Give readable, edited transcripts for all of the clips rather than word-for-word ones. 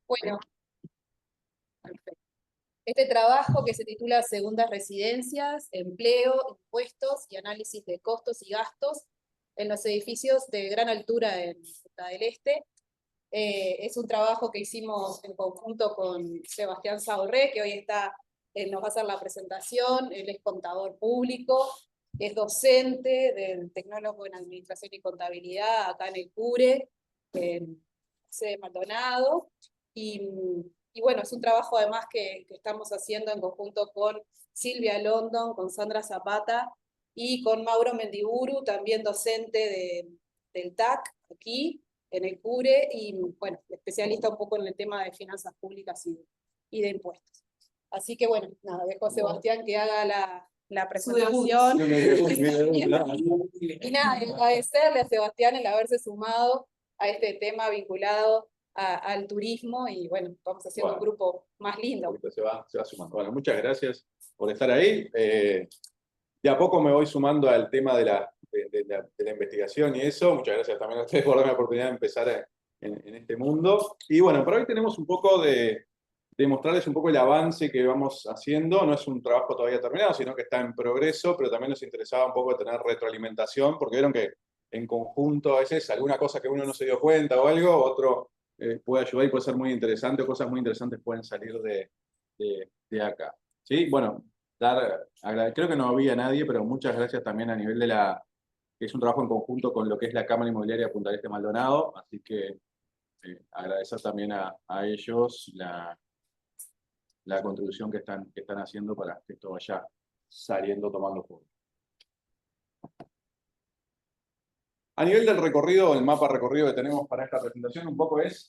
Bueno, perfecto. Este trabajo que se titula Segundas Residencias, Empleo, Impuestos y Análisis de Costos y Gastos en los edificios de gran altura en Punta del Este. Es un trabajo que hicimos en conjunto con Sebastián Saurré, que hoy nos va a hacer la presentación. Él es contador público, es docente del tecnólogo en Administración y Contabilidad acá en el CURE, en sede Maldonado. Y bueno, es un trabajo además que estamos haciendo en conjunto con Silvia London, con Sandra Zapata y con Mauro Mendiburu, también docente del TAC aquí en el CURE, y bueno, especialista un poco en el tema de finanzas públicas y de impuestos. Así que bueno, nada, dejo a Sebastián que haga la presentación. Y nada, agradecerle a Sebastián el haberse sumado a este tema vinculado al turismo, y bueno, vamos haciendo un grupo más lindo. Se va sumando. Bueno, muchas gracias por estar ahí. De a poco me voy sumando al tema de la investigación y eso. Muchas gracias también a ustedes por darme la oportunidad de empezar en este mundo. Y bueno, por hoy tenemos un poco de mostrarles un poco el avance que vamos haciendo. No es un trabajo todavía terminado, sino que está en progreso, pero también nos interesaba un poco tener retroalimentación, porque vieron que en conjunto a veces alguna cosa que uno no se dio cuenta o algo, otro puede ayudar y puede ser muy interesante, o cosas muy interesantes pueden salir de acá. ¿Sí? Bueno, creo que no había nadie, pero muchas gracias también a nivel que es un trabajo en conjunto con lo que es la Cámara Inmobiliaria Punta del Este Maldonado, así que agradecer también a ellos la contribución que están haciendo para que esto vaya saliendo, tomando forma. A nivel del recorrido, el mapa recorrido que tenemos para esta presentación, un poco es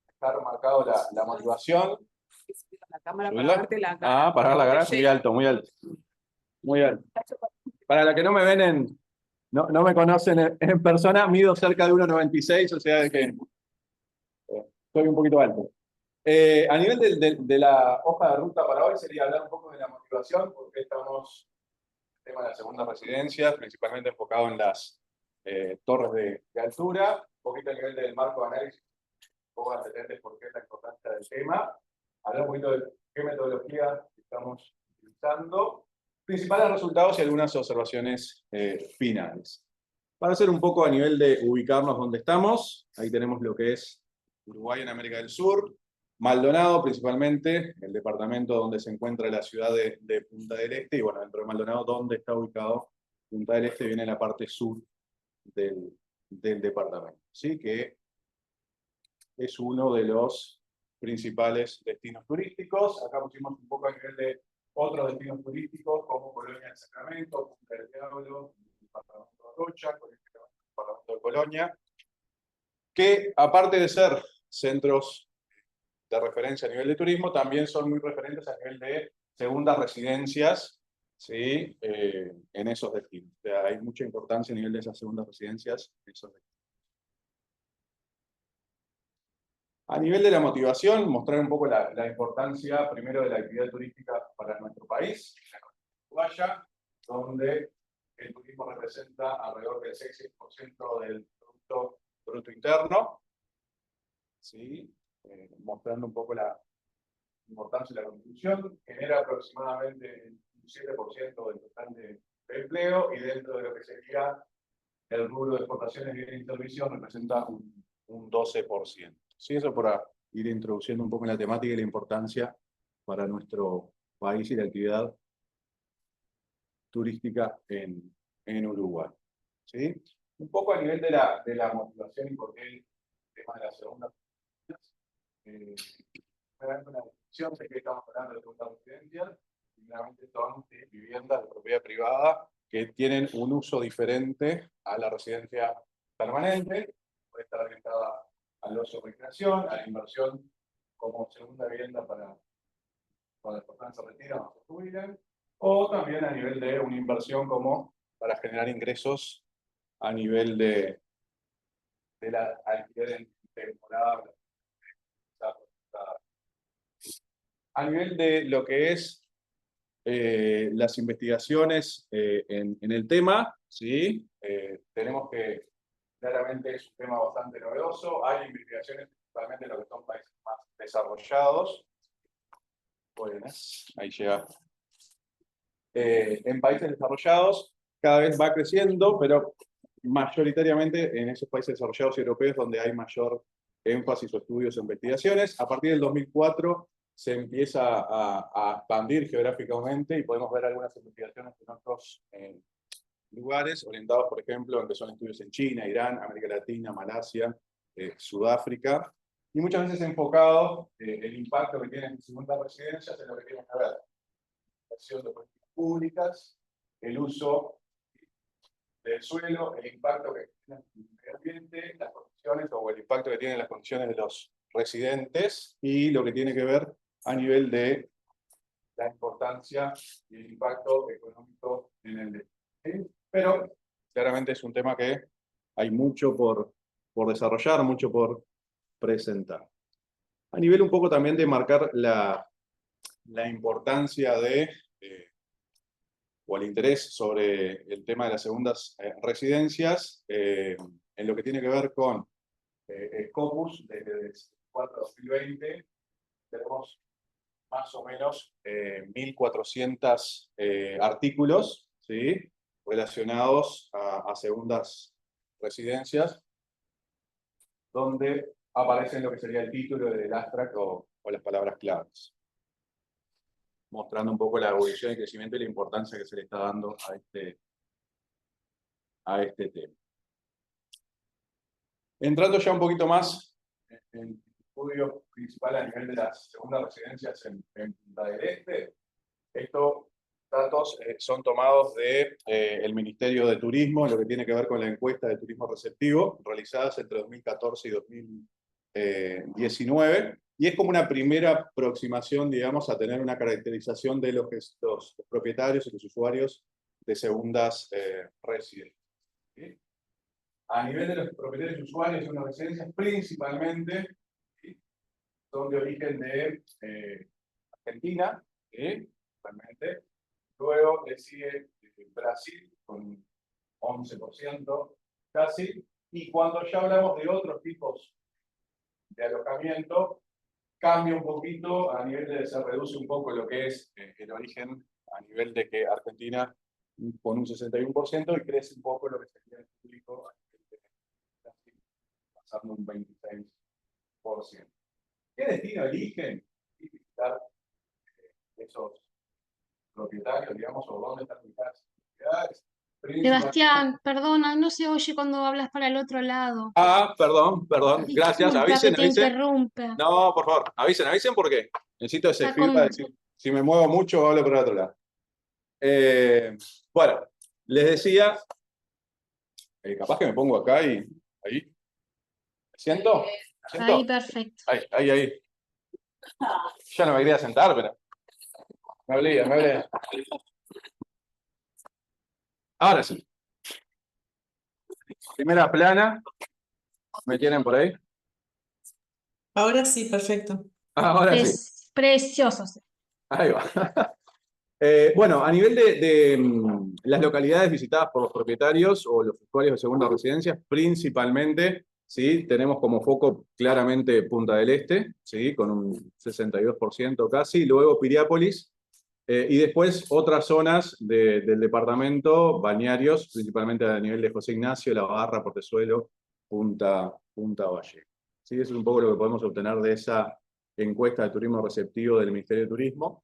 dejar marcado la motivación. La cámara para verte la cara. Ah, para ver la cara, muy alto, muy alto. Muy alto. Para la que no me ven no me conocen en persona, mido cerca de 1,96, o sea que estoy un poquito alto. A nivel de la hoja de ruta para hoy sería hablar un poco de la motivación, porque estamos en el tema de las segundas residencias, principalmente enfocado en las torres de altura, un poquito a nivel del marco de análisis, un poco antecedentes por qué es la importancia del tema, hablar un poquito de qué metodología estamos utilizando, principales resultados y algunas observaciones finales. Para hacer un poco a nivel de ubicarnos donde estamos, ahí tenemos lo que es Uruguay en América del Sur, Maldonado principalmente, el departamento donde se encuentra la ciudad de Punta del Este, y bueno, dentro de Maldonado, donde está ubicado Punta del Este, viene la parte sur del departamento, ¿sí? Que es uno de los principales destinos turísticos. Acá pusimos un poco a nivel de otros destinos turísticos, como Colonia del Sacramento, Punta del Diablo, el departamento de Rocha, el departamento de Colonia, que aparte de ser centros de referencia a nivel de turismo, también son muy referentes a nivel de segundas residencias, ¿sí? En esos destinos. O sea, hay mucha importancia a nivel de esas segundas residencias en esos destinos. A nivel de la motivación, mostrar un poco la importancia, primero, de la actividad turística para nuestro país, Uruguaya, donde el turismo representa alrededor del 6% del Producto Interno, ¿sí? Mostrando un poco la importancia de la contribución, genera aproximadamente un 7% del total de empleo, y dentro de lo que sería el rubro de exportaciones, bienes y servicios, representa un 12%. ¿Sí? Eso para ir introduciendo un poco en la temática y la importancia para nuestro país y la actividad turística en Uruguay. ¿Sí? Un poco a nivel de la motivación y por qué el tema de la segunda. Una definición de que estamos hablando de segunda residencia, generalmente son viviendas de propiedad privada que tienen un uso diferente a la residencia permanente. Puede estar orientada al ocio recreación, a la inversión como segunda vivienda para cuando las personas se retiran o se jubilan, o también a nivel de una inversión como para generar ingresos a nivel de la alquiler en temporada. A nivel de lo que es las investigaciones en el tema, ¿sí? Tenemos que claramente es un tema bastante novedoso. Hay investigaciones principalmente en lo que son países desarrollados, buenas, ahí llega. En países desarrollados cada vez va creciendo, pero mayoritariamente en esos países desarrollados y europeos donde hay mayor énfasis o estudios o investigaciones. A partir del 2004 se empieza a expandir geográficamente y podemos ver algunas investigaciones en otros lugares, orientados, por ejemplo, en que son estudios en China, Irán, América Latina, Malasia, Sudáfrica, y muchas veces enfocados el impacto que tienen en segundas residencias en lo que tiene que ver la acción de políticas públicas, el uso del suelo, el impacto que tiene en el medio ambiente, las condiciones o el impacto que tienen las condiciones de los residentes y lo que tiene que ver a nivel de la importancia y el impacto económico en el destino. ¿Sí? Pero claramente es un tema que hay mucho por desarrollar, mucho por presentar. A nivel un poco también de marcar la importancia de o el interés sobre el tema de las segundas residencias en lo que tiene que ver con Scopus, desde 2004 a 2020 tenemos más o menos 1.400 artículos, ¿sí?, relacionados a segundas residencias, donde aparecen lo que sería el título del abstract o las palabras claves, mostrando un poco la evolución y crecimiento y la importancia que se le está dando a este tema. Entrando ya un poquito más en el estudio principal a nivel de las segundas residencias en Punta del Este, estos datos son tomados del Ministerio de Turismo, en lo que tiene que ver con la encuesta de turismo receptivo, realizadas entre 2014 y 2019, y es como una primera aproximación, digamos, a tener una caracterización de los propietarios y los usuarios de segundas residencias. ¿Sí? A nivel de los propietarios y usuarios de segundas residencias, principalmente, ¿sí?, son de origen de Argentina, ¿sí?, realmente. Luego le sigue Brasil con 11% casi, y cuando ya hablamos de otros tipos de alojamiento, cambia un poquito a nivel de, se reduce un poco lo que es el origen, a nivel de que Argentina con un 61% y crece un poco lo que sería el público a nivel de Brasil, pasando un 26%. ¿Qué destino eligen visitar esos propietarios, digamos, o dónde están ubicadas las propiedades? Sebastián, perdona, no se oye cuando hablas para el otro lado. Ah, perdón, gracias, Disculpa avisen, que te avisen. interrumpa. No, por favor, avisen porque necesito ese Está feedback, con- si me muevo mucho hablo por el otro lado. Bueno, les decía, capaz que me pongo acá y ahí. ¿Me siento? ¿Me Ahí, siento? perfecto. Ahí. Ya no me quería sentar, pero me hablé. Ahora sí. Primera plana. ¿Me tienen por ahí? Ahora sí, perfecto. Ahora sí. Es precioso. Ahí va. Bueno, a nivel de las localidades visitadas por los propietarios o los usuarios de segunda residencia, principalmente, ¿sí?, tenemos como foco claramente Punta del Este, ¿sí?, con un 62% casi, luego Piriápolis, y después otras zonas del departamento, balnearios, principalmente a nivel de José Ignacio, La Barra, Portezuelo, Punta Valle. ¿Sí? Eso es un poco lo que podemos obtener de esa encuesta de turismo receptivo del Ministerio de Turismo.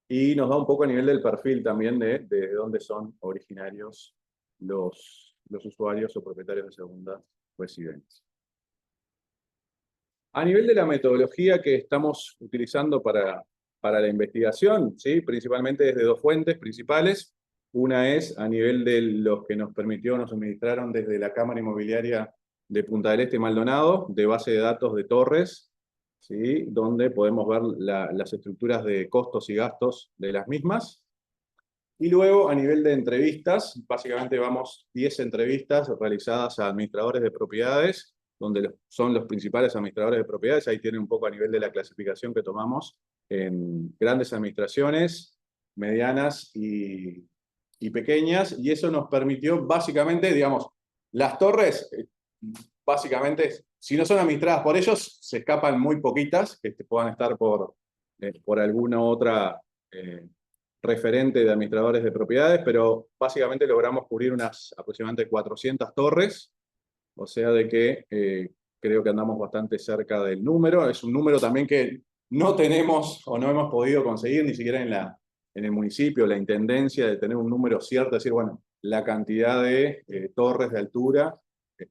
Y nos da un poco a nivel del perfil también de dónde son originarios los usuarios o propietarios de segunda residencia. A nivel de la metodología que estamos utilizando para la investigación, ¿sí?, principalmente desde dos fuentes principales. Una es a nivel de los que nos suministraron desde la Cámara Inmobiliaria de Punta del Este Maldonado, de base de datos de Torres, ¿sí?, donde podemos ver las estructuras de costos y gastos de las mismas. Y luego, a nivel de entrevistas, básicamente vamos 10 entrevistas realizadas a administradores de propiedades, donde son los principales administradores de propiedades. Ahí tienen un poco a nivel de la clasificación que tomamos en grandes administraciones, medianas y pequeñas, y eso nos permitió básicamente, digamos, las torres, básicamente, si no son administradas por ellos, se escapan muy poquitas, que puedan estar por alguna otra referente de administradores de propiedades, pero básicamente logramos cubrir unas aproximadamente 400 torres, o sea de que creo que andamos bastante cerca del número. Es un número también que no tenemos o no hemos podido conseguir ni siquiera en el municipio, la intendencia de tener un número cierto, decir, bueno, la cantidad de torres de altura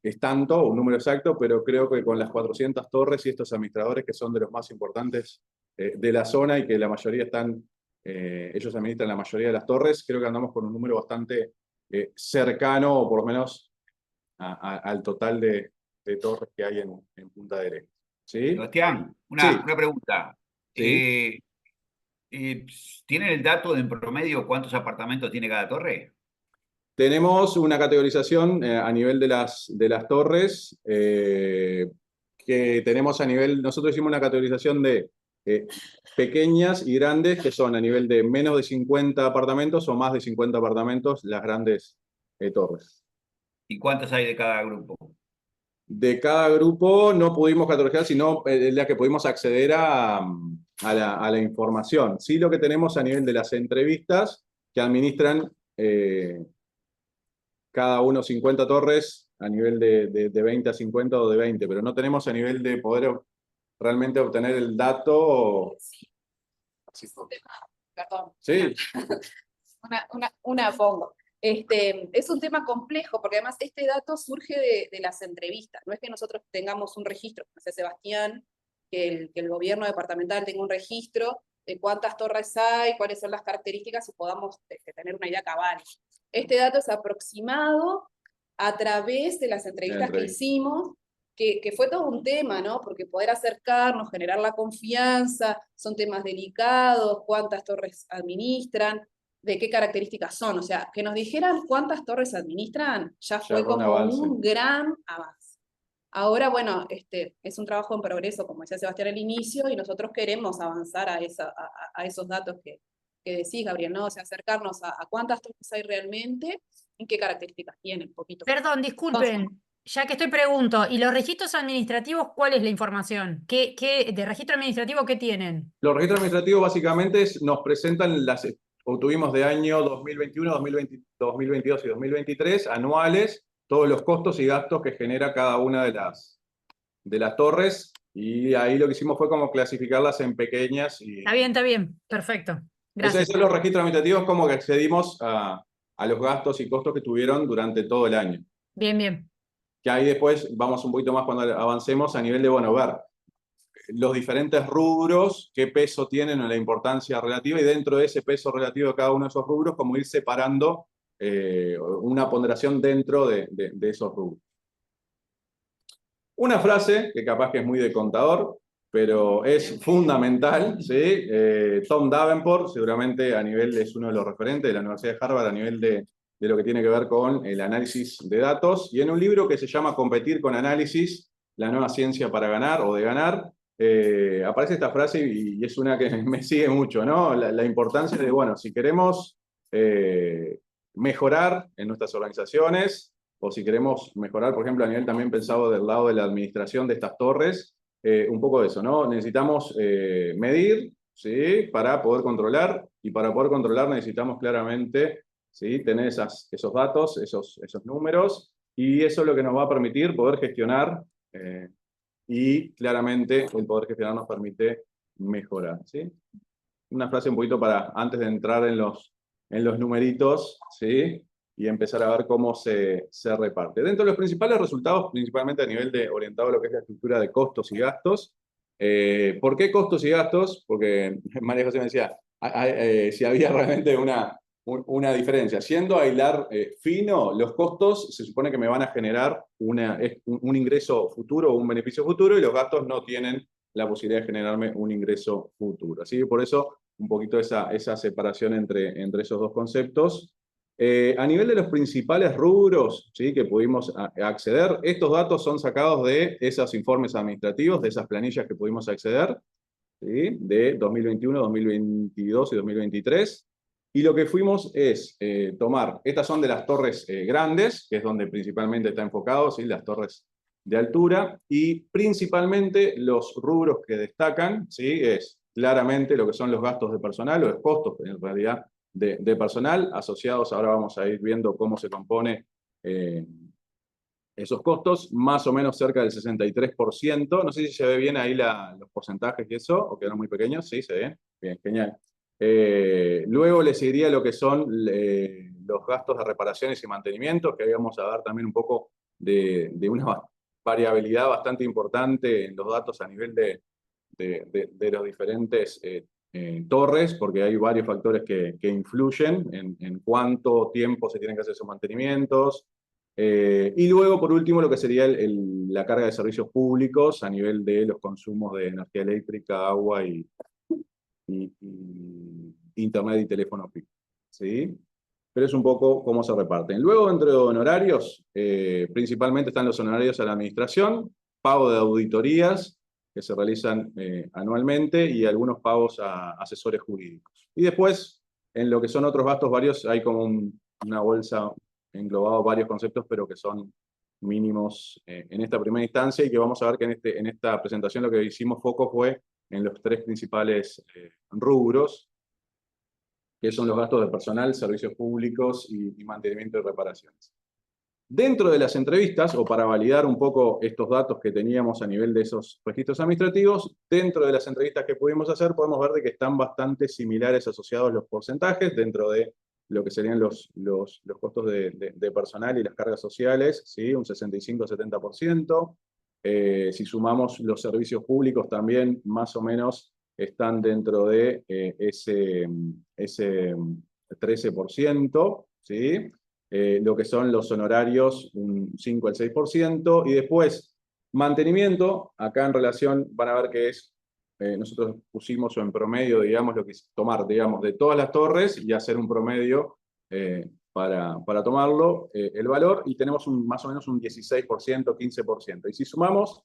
es tanto, un número exacto, pero creo que con las 400 torres y estos administradores que son de los más importantes de la zona y que la mayoría están, ellos administran la mayoría de las torres, creo que andamos con un número bastante cercano, o por lo menos al total de torres que hay en Punta del Este. ¿Sí? Sebastián, Sí. una pregunta. Sí. ¿Tienen el dato de en promedio cuántos apartamentos tiene cada torre? Tenemos una categorización a nivel de las torres que tenemos a nivel, nosotros hicimos una categorización de pequeñas y grandes, que son a nivel de menos de 50 apartamentos o más de 50 apartamentos, las grandes torres. ¿Y cuántas hay de cada grupo? De cada grupo no pudimos categorizar, sino la que pudimos acceder a la información. Sí, lo que tenemos a nivel de las entrevistas, que administran cada uno 50 torres a nivel de 20 a 50 o de 20, pero no tenemos a nivel de poder realmente obtener el dato. Sí. Es un tema, perdón. Sí. Una pongo. Es un tema complejo, porque además este dato surge de las entrevistas. No es que nosotros tengamos un registro, como decía Sebastián, que el gobierno departamental tenga un registro de cuántas torres hay, cuáles son las características, y podamos tener una idea cabal. Este dato es aproximado a través de las entrevistas que hicimos, que fue todo un tema, ¿no? Porque poder acercarnos, generar la confianza, son temas delicados, cuántas torres administran, de qué características son. O sea, que nos dijeran cuántas torres administran, ya fue como un gran avance. Ahora, bueno, es un trabajo en progreso, como decía Sebastián al inicio, y nosotros queremos avanzar a esos datos que decís, Gabriel, ¿no? O sea, acercarnos a cuántas torres hay realmente y qué características tienen, un poquito. Perdón, disculpen, ya que pregunto, ¿y los registros administrativos cuál es la información? ¿De registro administrativo qué tienen? Los registros administrativos básicamente nos presentan obtuvimos de año 2021, 2022 y 2023 anuales todos los costos y gastos que genera cada una de las torres, y ahí lo que hicimos fue como clasificarlas en pequeñas. Está bien, perfecto. Gracias. Esos son los registros administrativos, como que accedimos a los gastos y costos que tuvieron durante todo el año. Bien. Que ahí después vamos un poquito más cuando avancemos a nivel de, bueno, ver los diferentes rubros, qué peso tienen en la importancia relativa, y dentro de ese peso relativo de cada uno de esos rubros, como ir separando una ponderación dentro de esos rubros. Una frase que capaz que es muy de contador, pero es fundamental, ¿sí? Tom Davenport, seguramente a nivel, es uno de los referentes de la Universidad de Harvard a nivel de lo que tiene que ver con el análisis de datos, y en un libro que se llama Competir con análisis, la nueva ciencia para ganar o de ganar, aparece esta frase y es una que me sigue mucho, ¿no? La importancia de, bueno, si queremos mejorar en nuestras organizaciones, o si queremos mejorar, por ejemplo, a nivel también pensado del lado de la administración de estas torres, un poco de eso, ¿no? Necesitamos medir, ¿sí? Para poder controlar, y para poder controlar necesitamos claramente, ¿sí? Tener esos datos, esos números, y eso es lo que nos va a permitir poder gestionar, y claramente el poder gestionar nos permite mejorar, ¿sí? Una frase un poquito para, antes de entrar en los numeritos, ¿sí? Y empezar a ver cómo se reparte. Dentro de los principales resultados, principalmente a nivel de orientado a lo que es la estructura de costos y gastos. ¿Por qué costos y gastos? Porque María José me decía, si había realmente una diferencia. Siendo a hilar fino, los costos se supone que me van a generar un ingreso futuro o un beneficio futuro, y los gastos no tienen la posibilidad de generarme un ingreso futuro. Así que por eso un poquito esa separación entre esos dos conceptos. A nivel de los principales rubros, ¿sí? Que pudimos acceder, estos datos son sacados de esos informes administrativos, de esas planillas que pudimos acceder, ¿sí? De 2021, 2022 y 2023. Y lo que fuimos es tomar, estas son de las torres grandes, que es donde principalmente está enfocado, ¿sí? Las torres de altura, y principalmente los rubros que destacan, ¿sí? Es claramente lo que son los gastos de personal, o los costos en realidad de personal asociados. Ahora vamos a ir viendo cómo se compone esos costos, más o menos cerca del 63%. No sé si se ve bien ahí los porcentajes y eso, o quedan muy pequeños. Sí, se ve. Bien, genial. Luego le seguiría lo que son los gastos de reparaciones y mantenimiento, que ahí vamos a dar también un poco de una variabilidad bastante importante en los datos a nivel de los diferentes torres, porque hay varios factores que influyen en cuánto tiempo se tienen que hacer esos mantenimientos. Y luego, por último, lo que sería la carga de servicios públicos a nivel de los consumos de energía eléctrica, agua y internet y teléfono fijo, ¿sí? Pero es un poco cómo se reparten. Luego, dentro de honorarios, principalmente están los honorarios a la administración, pago de auditorías que se realizan anualmente y algunos pagos a asesores jurídicos. Y después, en lo que son otros gastos varios, hay como una bolsa englobado varios conceptos, pero que son mínimos en esta primera instancia, y que vamos a ver que en esta presentación lo que hicimos foco fue en los tres principales rubros, que son los gastos de personal, servicios públicos y mantenimiento y reparaciones. Dentro de las entrevistas, o para validar un poco estos datos que teníamos a nivel de esos registros administrativos, dentro de las entrevistas que pudimos hacer, podemos ver de que están bastante similares asociados los porcentajes dentro de lo que serían los costos de personal y las cargas sociales, ¿sí? Un 65-70%. Si sumamos los servicios públicos también, más o menos, están dentro de ese 13%, ¿sí? Lo que son los honorarios, un 5 al 6%, y después mantenimiento, acá en relación van a ver que nosotros pusimos en promedio, digamos, lo que es tomar, digamos, de todas las torres y hacer un promedio para tomarlo, el valor, y tenemos más o menos un 16%, 15%. Y si sumamos,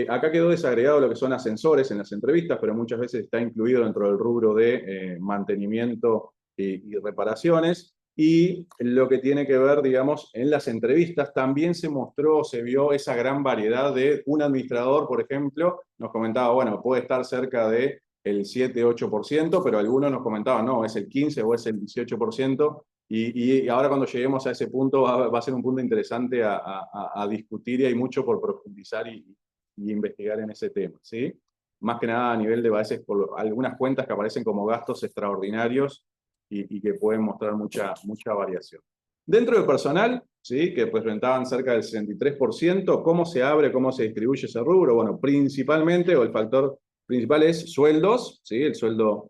acá quedó desagregado lo que son ascensores en las entrevistas, pero muchas veces está incluido dentro del rubro de mantenimiento y reparaciones. Y lo que tiene que ver, digamos, en las entrevistas también se vio esa gran variedad de un administrador, por ejemplo, nos comentaba, bueno, puede estar cerca del 7-8%, pero algunos nos comentaban, no, es el 15 o es el 18%, y ahora cuando lleguemos a ese punto va a ser un punto interesante a discutir, y hay mucho por profundizar y investigar en ese tema, ¿sí? Más que nada a nivel de, a veces, por algunas cuentas que aparecen como gastos extraordinarios, y que pueden mostrar mucha variación. Dentro del personal, ¿sí? Que representaban cerca del 63%, ¿cómo se abre, cómo se distribuye ese rubro? Bueno, principalmente, o el factor principal es sueldos, ¿sí? El sueldo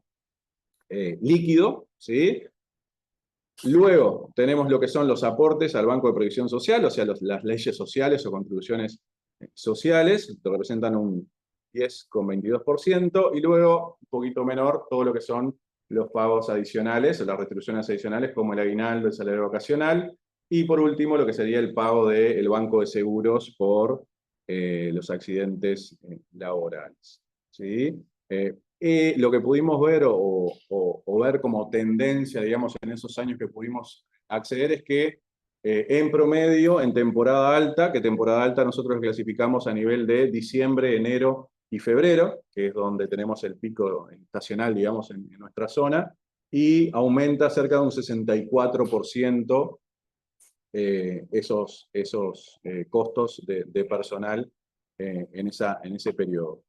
líquido, ¿sí? Luego tenemos lo que son los aportes al Banco de Previsión Social, o sea, las leyes sociales o contribuciones sociales, que representan un 10,22%, y luego, un poquito menor, todo lo que son los pagos adicionales o las retribuciones adicionales, como el aguinaldo, el salario vacacional, y por último lo que sería el pago del Banco de Seguros por los accidentes laborales, ¿sí? Lo que pudimos ver o ver como tendencia, digamos, en esos años que pudimos acceder, es que en promedio, en temporada alta, que temporada alta nosotros clasificamos a nivel de diciembre, enero y febrero, que es donde tenemos el pico estacional, digamos, en nuestra zona, y aumenta cerca de un 64% esos costos de personal en ese periodo.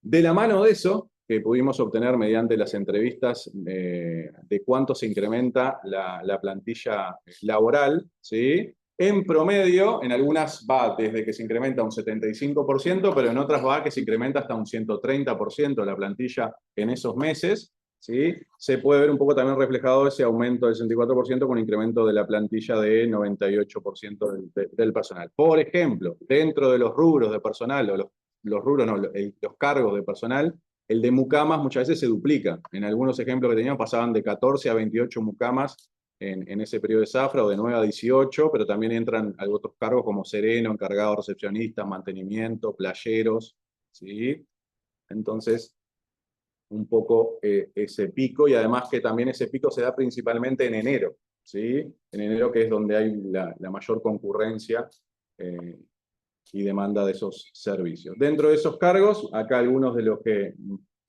De la mano de eso, que pudimos obtener mediante las entrevistas de cuánto se incrementa la plantilla laboral, ¿sí? En promedio, en algunas va desde que se incrementa un 75%, pero en otras va que se incrementa hasta un 130% la plantilla en esos meses, ¿sí? Se puede ver un poco también reflejado ese aumento del 64% con incremento de la plantilla de 98% del personal. Por ejemplo, dentro de los rubros de personal, o los rubros no, los cargos de personal, el de mucamas muchas veces se duplica. En algunos ejemplos que teníamos pasaban de 14 a 28 mucamas en ese periodo de zafra, o de 9 a 18, pero también entran otros cargos como sereno, encargado, recepcionista, mantenimiento, playeros, ¿sí? Entonces, un poco ese pico, y además que también ese pico se da principalmente en enero, ¿sí? En enero, que es donde hay la mayor concurrencia y demanda de esos servicios. Dentro de esos cargos, acá algunos de los que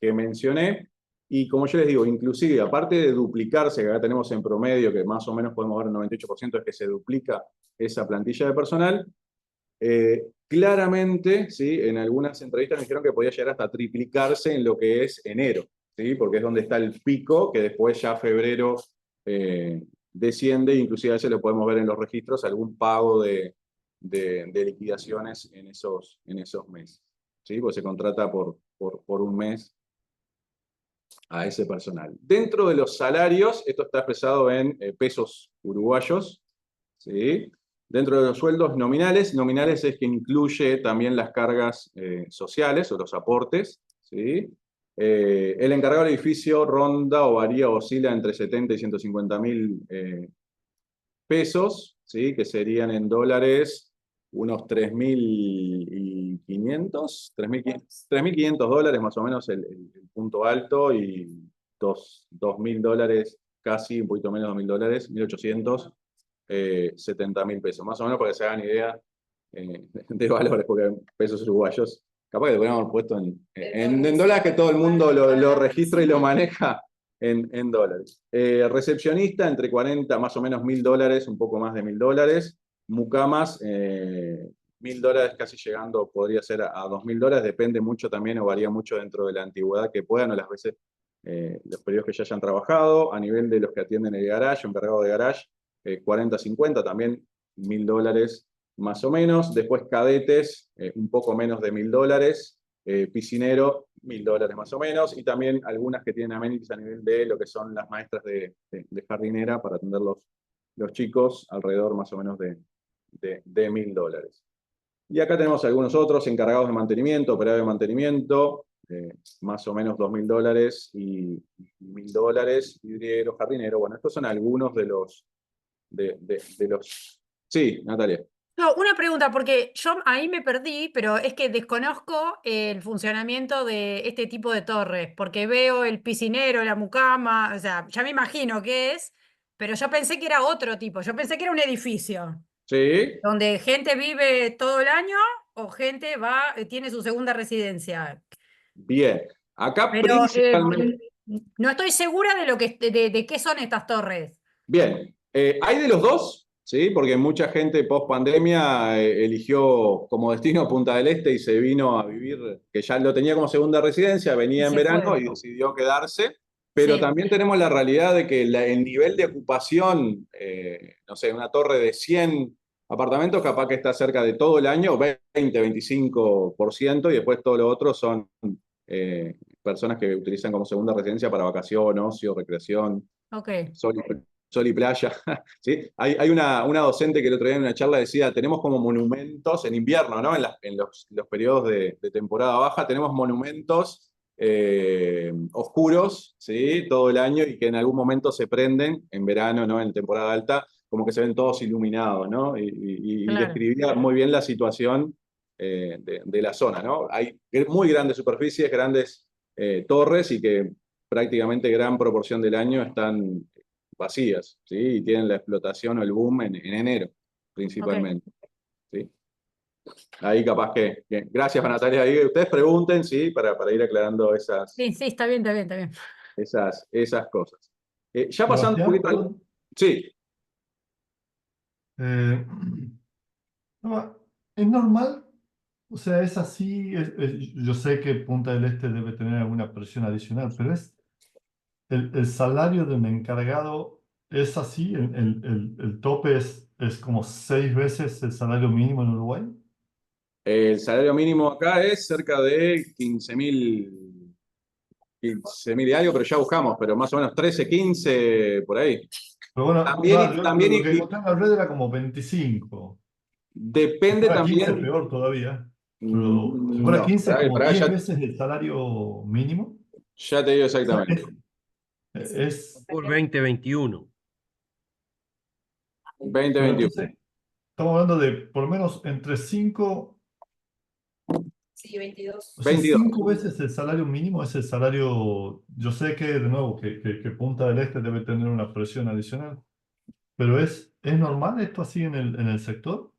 mencioné, y como yo les digo, inclusive, aparte de duplicarse, que acá tenemos en promedio, que más o menos podemos ver el 98% es que se duplica esa plantilla de personal, claramente, ¿sí? En algunas entrevistas me dijeron que podía llegar hasta triplicarse en lo que es enero, ¿sí? Porque es donde está el pico, que después ya febrero desciende, inclusive a veces lo podemos ver en los registros, algún pago de liquidaciones en esos meses, ¿sí? Porque se contrata por un mes a ese personal. Dentro de los salarios, esto está expresado en pesos uruguayos, ¿sí? Dentro de los sueldos nominales, nominales es que incluye también las cargas sociales o los aportes, ¿sí? El encargado del edificio ronda o varía o oscila entre 70 y 150 mil pesos, ¿sí? Que serían en dólares unos 3.500, 3.500 dólares más o menos el punto alto, y $2.000, casi un poquito menos de $2.000, 1.800, 70.000 pesos, más o menos para que se hagan idea de valores, porque pesos uruguayos, capaz que lo hubiéramos puesto en dólares, que todo el mundo lo registra y lo maneja en dólares. Recepcionista, entre 40, más o menos $1.000, un poco más de $1.000. Mucamas, $1.000, casi llegando, podría ser a $2.000, depende mucho también o varía mucho dentro de la antigüedad que puedan o las veces, los periodos que ya hayan trabajado. A nivel de los que atienden el garage, encargado de garage, 40, 50, también $1.000 más o menos. Después cadetes, un poco menos de $1.000. Piscinero, $1.000 más o menos. Y también algunas que tienen amenities a nivel de lo que son las maestras de jardinera para atender los chicos, alrededor más o menos de $1.000. Y acá tenemos algunos otros: encargados de mantenimiento, operarios de mantenimiento, más o menos $2.000 y $1.000, vidriero, jardinero. Bueno, estos son algunos de los... Sí, Natalia. No, una pregunta, porque yo ahí me perdí, pero es que desconozco el funcionamiento de este tipo de torres, porque veo el piscinero, la mucama, o sea, ya me imagino qué es, pero yo pensé que era otro tipo, yo pensé que era un edificio, Sí, donde gente vive todo el año o gente va, tiene su segunda residencia. bien. Acá Pero principalmente... no estoy segura de lo que de qué son estas torres. Bien, hay de los dos, ¿sí? Porque mucha gente post pandemia eligió como destino Punta del Este y se vino a vivir, que ya lo tenía como segunda residencia, venía Y en se verano fue. y decidió quedarse. Pero Sí, también tenemos la realidad de que el nivel de ocupación, no sé, una torre de 100 apartamentos capaz que está cerca de todo el año, 20, 25%, y después todo lo otro son personas que utilizan como segunda residencia para vacación, ocio, recreación, ok. sol y playa. ¿Sí? Hay una docente que el otro día en una charla decía: tenemos como monumentos en invierno, ¿no? En los periodos de temporada baja, tenemos monumentos oscuros, ¿sí? Todo el año, y que en algún momento se prenden en verano, ¿no? En temporada alta, como que se ven todos iluminados, ¿no? Y Claro. describía muy bien la situación de la zona, ¿no? Hay muy grandes superficies, grandes torres, y que prácticamente gran proporción del año están vacías, ¿sí? Y tienen la explotación o el boom en enero, Ok. principalmente, ¿sí? Ahí capaz gracias, Natalia, ahí ustedes pregunten, ¿sí? Para ir aclarando Sí, sí, está bien, está bien, está bien. esas cosas. Ya pasando un Sebastián, poquito al... Sí, eh, no, ¿es normal? O sea, es así. Yo sé que Punta del Este debe tener alguna presión adicional, pero es el salario de un encargado es así. El tope es como 6 veces el salario mínimo en Uruguay. el salario mínimo acá es cerca de 15.000 y algo, pero ya buscamos, pero más o menos 13, 15, por ahí. Pero bueno, También, yo también lo que encontré en la red era como 25. Si depende fuera 15, también... peor todavía. Pero si fuera No, 15 es como para 10 ya, veces el salario mínimo. ya te digo O sea, exactamente. Por 2021. pero 2021. entonces estamos hablando de por lo menos entre 5, Sí, 22. o sea, 22. 5 veces el salario mínimo es el salario. Yo sé que, de nuevo, que Punta del Este debe tener una presión adicional, pero ¿es normal esto así en el sector?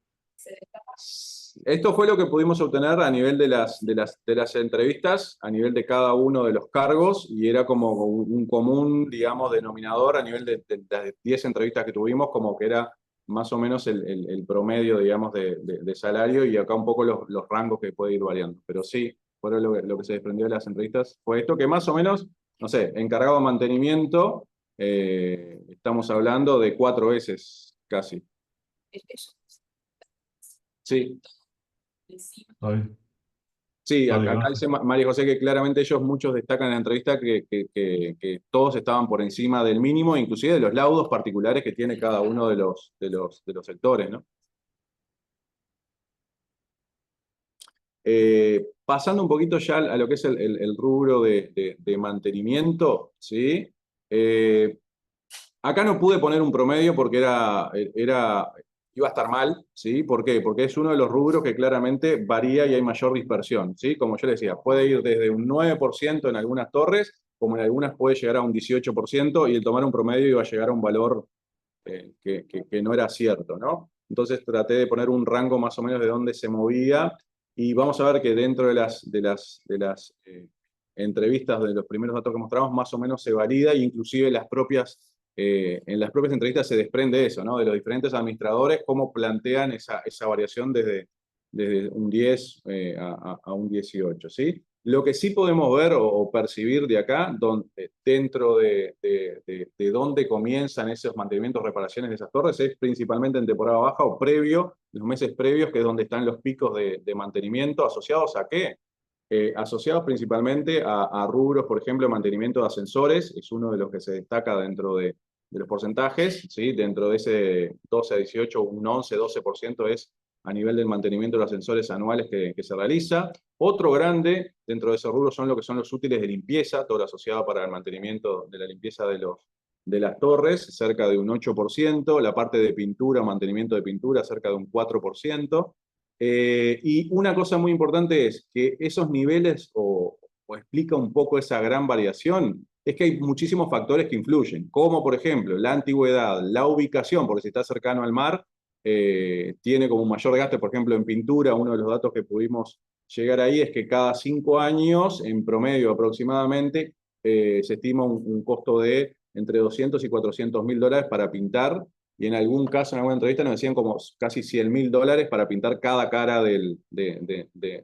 esto fue lo que pudimos obtener a nivel de las entrevistas, a nivel de cada uno de los cargos, y era como un común, digamos, denominador a nivel de las 10 entrevistas que tuvimos, como que era más o menos el promedio, digamos, de salario, y acá un poco los rangos que puede ir variando. Pero sí, fue lo que se desprendió de las entrevistas, fue esto que más o menos, no sé, encargado de mantenimiento, estamos hablando de 4 veces casi. Sí. Está bien. Sí, Vale, acá gracias. dice María José que claramente ellos muchos destacan en la entrevista que todos estaban por encima del mínimo, inclusive de los laudos particulares que tiene cada uno de los sectores, ¿no? Pasando un poquito ya a lo que es el rubro de mantenimiento, ¿sí? Acá no pude poner un promedio porque iba a estar mal, ¿sí? ¿Por qué? Porque es uno de los rubros que claramente varía y hay mayor dispersión, ¿sí? Como yo le decía, puede ir desde un 9% en algunas torres, como en algunas puede llegar a un 18%, y el tomar un promedio iba a llegar a un valor que no era cierto, ¿no? Entonces traté de poner un rango más o menos de dónde se movía, y vamos a ver que dentro de las entrevistas, de los primeros datos que mostramos, más o menos se valida, e inclusive en las propias entrevistas se desprende eso, ¿no? De los diferentes administradores, cómo plantean esa variación desde un 10 a un 18, ¿sí? Lo que sí podemos ver o percibir de acá, dentro de dónde comienzan esos mantenimientos, reparaciones de esas torres, es principalmente en temporada baja o los meses previos, que es donde están los picos de mantenimiento, asociados ¿a qué? Asociados principalmente a rubros, por ejemplo, mantenimiento de ascensores, es uno de los que se destaca dentro de los porcentajes, ¿sí? Dentro de ese 12 a 18, un 11, 12% es a nivel del mantenimiento de los ascensores anuales que se realiza. Otro grande dentro de ese rubro son lo que son los útiles de limpieza, todo lo asociado para el mantenimiento de la limpieza de las torres, cerca de un 8%, la parte de pintura, mantenimiento de pintura, cerca de un 4%. Y una cosa muy importante es que esos niveles, o explica un poco esa gran variación, es que hay muchísimos factores que influyen, como por ejemplo la antigüedad, la ubicación, porque si está cercano al mar, tiene como un mayor gasto. Por ejemplo, en pintura, uno de los datos que pudimos llegar ahí es que cada 5 años, en promedio aproximadamente, se estima un costo de entre 200 y 400 mil dólares para pintar, y en algún caso, en alguna entrevista, nos decían como casi 100 mil dólares para pintar cada cara de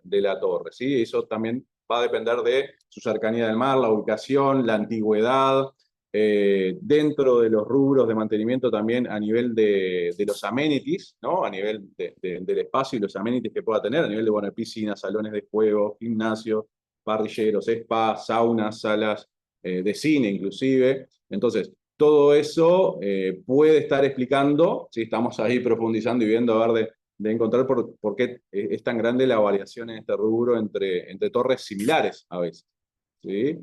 la torre, ¿sí? Eso también va a depender de su cercanía del mar, la ubicación, la antigüedad, dentro de los rubros de mantenimiento también a nivel de los amenities, ¿no? A nivel del espacio y los amenities que pueda tener, a nivel de, bueno, piscinas, salones de juego, gimnasios, parrilleros, spas, saunas, salas de cine inclusive. Entonces, todo eso puede estar explicando, ¿sí? Estamos ahí profundizando y viendo a ver de encontrar por qué es tan grande la variación en este rubro entre torres similares a veces, ¿sí?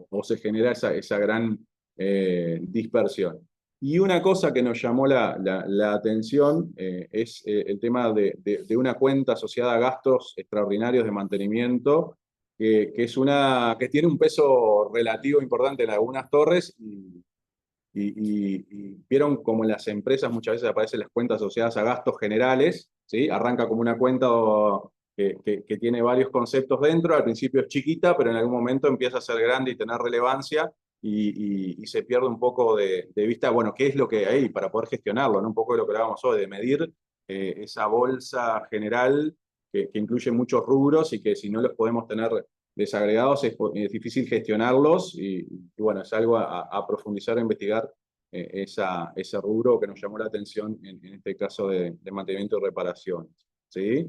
O se genera esa gran dispersión. Y una cosa que nos llamó la atención es el tema de una cuenta asociada a gastos extraordinarios de mantenimiento, que tiene un peso relativo importante en algunas torres, y vieron como en las empresas muchas veces aparecen las cuentas asociadas a gastos generales, ¿sí? Arranca como una cuenta que tiene varios conceptos dentro, al principio es chiquita, pero en algún momento empieza a ser grande y tener relevancia, y se pierde un poco de vista, bueno, qué es lo que hay para poder gestionarlo, ¿no? Un poco de lo que hablábamos hoy, de medir esa bolsa general que incluye muchos rubros, y que si no los podemos tener desagregados es difícil gestionarlos, y bueno, es algo a profundizar, a investigar ese rubro que nos llamó la atención en este caso de mantenimiento y reparación, ¿sí?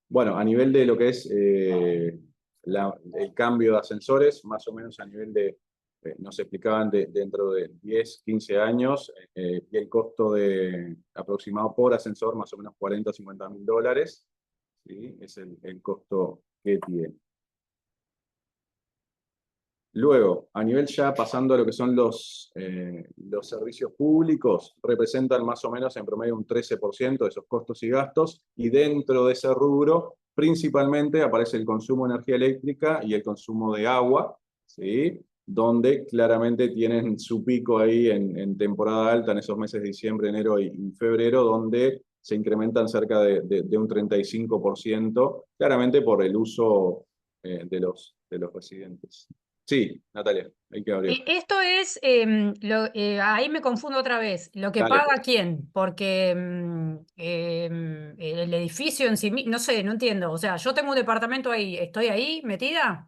Bueno, a nivel de lo que es el cambio de ascensores, más o menos a nivel nos explicaban dentro de 10, 15 años, y el costo aproximado por ascensor, más o menos 40 o 50 mil dólares, ¿sí? Es el costo que tiene. Luego, a nivel ya pasando a lo que son los servicios públicos, representan más o menos en promedio un 13% de esos costos y gastos, y dentro de ese rubro principalmente aparece el consumo de energía eléctrica y el consumo de agua, ¿sí? donde claramente tienen su pico ahí en temporada alta, en esos meses de diciembre, enero y febrero, donde se incrementan cerca de un 35%, claramente por el uso de los residentes. Sí, Natalia, hay que abrir. Esto es, ahí me confundo otra vez, ¿lo que Dale. paga quién? Porque el edificio en sí, no sé, no entiendo. O sea, yo tengo un departamento ahí, ¿estoy ahí metida?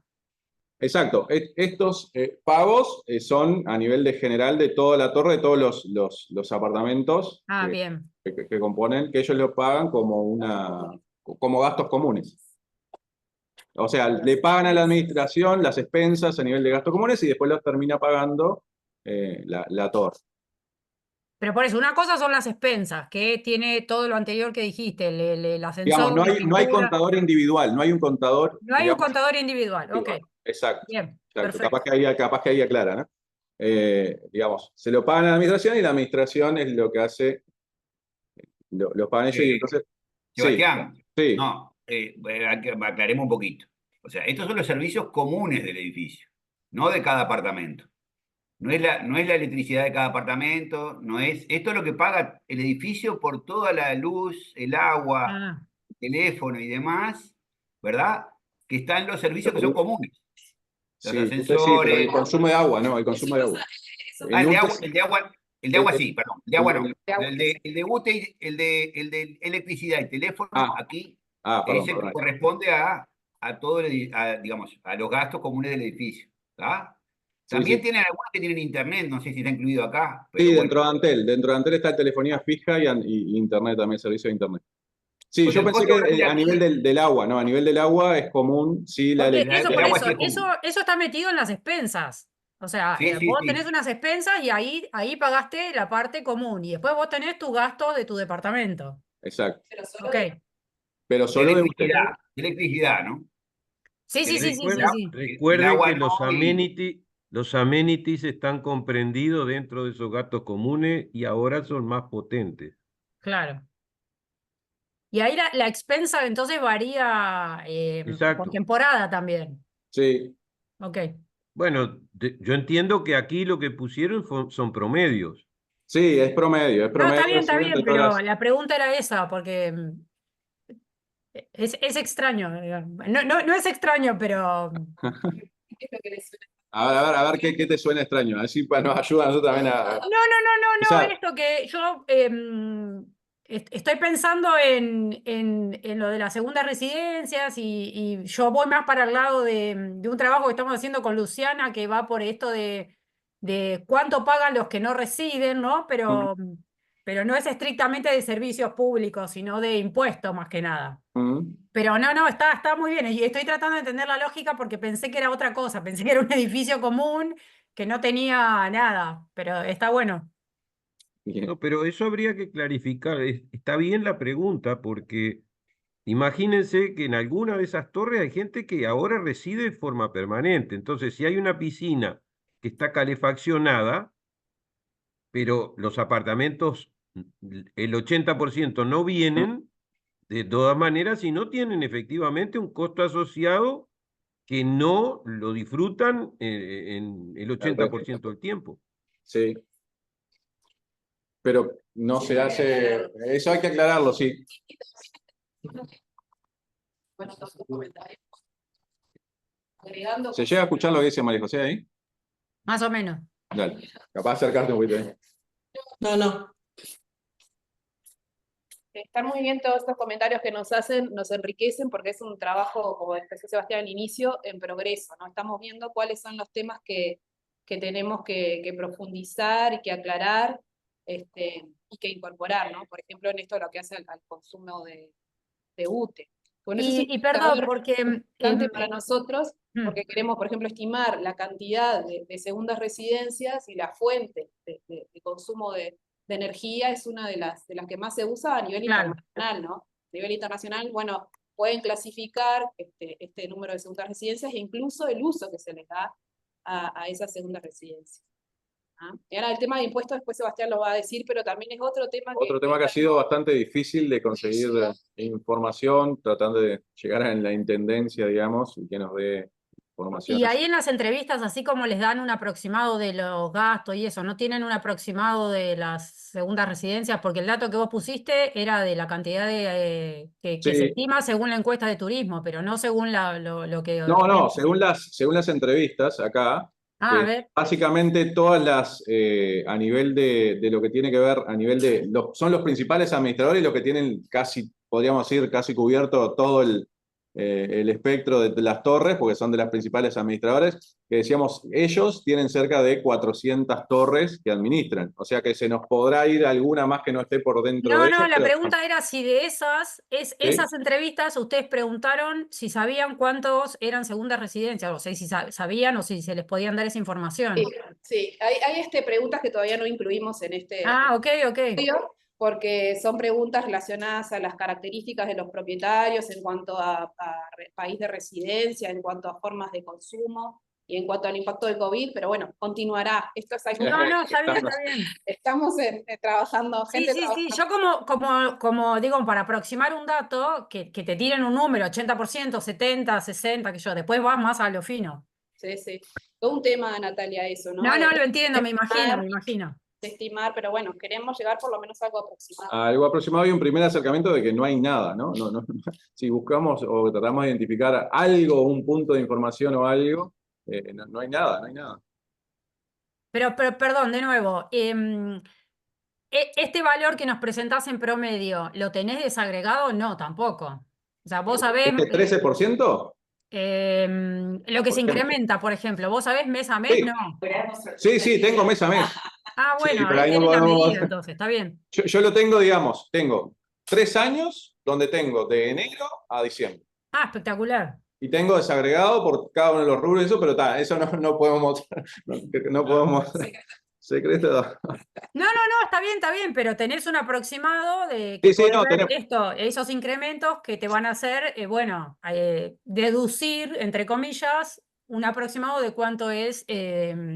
Exacto, estos pagos son a nivel de general de toda la torre, de todos los apartamentos Ah, bien. que componen, que ellos lo pagan como gastos comunes. O sea, le pagan a la administración las expensas a nivel de gastos comunes y después los termina pagando la torre. Pero por eso, una cosa son las expensas, que tiene todo lo anterior que dijiste, el Digamos, ascensor, no la hay pintura. contador individual, no hay un contador. No hay un Digamos, contador individual, ok. exacto. Bien, Exacto, perfecto. capaz que ahí aclara, ¿no? Digamos, se lo pagan a la administración y la administración es lo que hace, lo pagan ellos y entonces, sí, Sebastián, sí, no, aclaremos un poquito. O sea, estos son los servicios comunes del edificio, no de cada apartamento. No es la electricidad de cada apartamento, esto es lo que paga el edificio por toda la luz, el agua, Ah, el teléfono y demás, ¿verdad? Que están los servicios que son comunes. Los sí, entonces sí, pero el ascensores, consumo de agua, ¿no? El consumo de agua. el En de UTE agua, sí, el de agua sí, perdón, el de agua no. agua. El de UTE, el de electricidad y teléfono, aquí perdón, es el que perdón. corresponde a todo digamos, a los gastos comunes del edificio. ¿Tá? Sí, También sí. tienen algunos que tienen internet, no sé si está incluido acá, Sí, pero bueno. dentro de Antel está telefonía fija y internet también, servicio de internet. Sí, Pues yo el pensé costo que grande a nivel aquí, del agua, ¿no? A nivel del agua es común, sí, la porque electricidad. eso, el por agua eso, sí es común. eso está metido en las expensas. O sea, Sí, sí, vos tenés sí. unas expensas y ahí pagaste la parte común. Y después vos tenés tus gastos de tu departamento. Exacto. Pero solo Ok. Pero De solo de usted. electricidad, ¿no? Sí, sí, sí, sí, sí, Recuerden, sí. El recuerden agua que no los amenities están comprendidos dentro de esos gastos comunes y ahora son más potentes. Claro. Y ahí la expensa entonces varía por Exacto. temporada también. Sí, Ok. Bueno, yo entiendo que aquí lo que pusieron son promedios. sí, es No, promedio, sí, está entre bien, todas pero las. la pregunta era esa, porque es extraño. No, no, no es extraño, pero ¿Qué es lo que les suena? A ver qué te suena extraño. Así nos ayuda a nosotros también a. no, no, no, no, no, Quizá, esto que yo estoy pensando en lo de las segundas residencias y yo voy más para el lado de un trabajo que estamos haciendo con Luciana que va por esto de cuánto pagan los que no residen, ¿no? Pero no es estrictamente de servicios públicos, sino de impuestos más que nada. Pero no, no, está muy bien. Y estoy tratando de entender la lógica porque pensé que era otra cosa. Pensé que era un edificio común que no tenía nada. Pero está bueno. bien. No, pero eso habría que clarificar. Está bien la pregunta porque imagínense que en alguna de esas torres hay gente que ahora reside de forma permanente. Entonces, si hay una piscina que está calefaccionada, pero los apartamentos, el 80% no vienen, de todas maneras, si no tienen efectivamente un costo asociado que no lo disfrutan en el 80% del tiempo. Sí, pero no se hace. Eso hay que aclararlo, sí. Bueno, todos tus comentarios. Agregando ¿Se llega a escuchar lo que dice María José ahí? Más o menos. Dale, capaz de acercarte un poquito ahí. No, no. están muy bien todos estos comentarios que nos hacen, nos enriquecen porque es un trabajo, como expresó Sebastián al inicio, en progreso, ¿no? Estamos viendo cuáles son los temas que tenemos que profundizar y que aclarar y que incorporar, ¿no? Por ejemplo, en esto lo que hace al consumo de UTE. Bueno, eso es un Y perdón, indicador porque importante para nosotros, mm, porque queremos, por ejemplo, estimar la cantidad de segundas residencias y la fuente de consumo de energía es una de las que más se usa a nivel claro. internacional, ¿no? A nivel internacional, bueno, pueden clasificar este número de segundas residencias e incluso el uso que se les da a esas segundas residencias. ¿Ah? Y ahora el tema de impuestos, después Sebastián lo va a decir, pero también es otro tema Otro tema que ha sido bastante difícil de conseguir información, tratando de llegar a la intendencia, digamos, y que nos dé formación. Y ahí en las entrevistas, así como les dan un aproximado de los gastos y eso, ¿no tienen un aproximado de las segundas residencias? Porque el dato que vos pusiste era de la cantidad de, que se Sí, estima según la encuesta de turismo, pero no según lo que... no, según las entrevistas acá, Ah, a ver. básicamente todas las, a nivel de lo que tiene que ver, a nivel de, son los principales administradores los que tienen casi, podríamos decir, casi cubierto todo el espectro de las torres, porque son de las principales administradores, que decíamos, ellos tienen cerca de 400 torres que administran, o sea que se nos podrá ir alguna más que no esté por dentro No, de no, ellos, la pero pregunta era si de ¿sí? esas entrevistas ustedes preguntaron si sabían cuántos eran segundas residencias, o sea, si sabían o si se les podían dar esa información. Sí, sí. Hay preguntas que todavía no incluimos en este Ah, ok. estudio, porque son preguntas relacionadas a las características de los propietarios en cuanto a país de residencia, en cuanto a formas de consumo y en cuanto al impacto del COVID, pero bueno, continuará. Esto es algo No, no, que está bien, está bien. estamos trabajando, Sí, gente sí, sí. trabajando. Yo como digo, para aproximar un dato, que te tiren un número, 80%, 70, 60, que yo, después vas más a lo fino. Sí, sí. Todo un tema, Natalia, eso, ¿no? No, no, lo entiendo, me estimar, imagino. de estimar, pero bueno, queremos llegar por lo menos a algo aproximado. Algo aproximado y un primer acercamiento de que no hay nada, ¿no? Si buscamos o tratamos de identificar algo, un punto de información o algo, no hay nada, no hay nada. Pero perdón, de nuevo, este valor que nos presentás en promedio, ¿lo tenés desagregado? No, tampoco. O sea, vos sabés ¿Este 13%? lo que Por se ejemplo. incrementa, por ejemplo. ¿Vos sabés mes a mes? Sí, No. sí, tengo mes a mes. Ah, Sí, bueno, pero ahí ahí no tenés la podemos. medida, entonces, está bien. Yo lo tengo, digamos, tengo 3 años donde tengo de enero a diciembre. Ah, espectacular. Y tengo desagregado por cada uno de los rubros, eso no podemos mostrar. No podemos. Secreto. No, está bien, pero tenés un aproximado de Sí, que sí, podés no, ver tenemos. esos incrementos que te van a hacer, bueno, deducir, entre comillas, un aproximado de cuánto es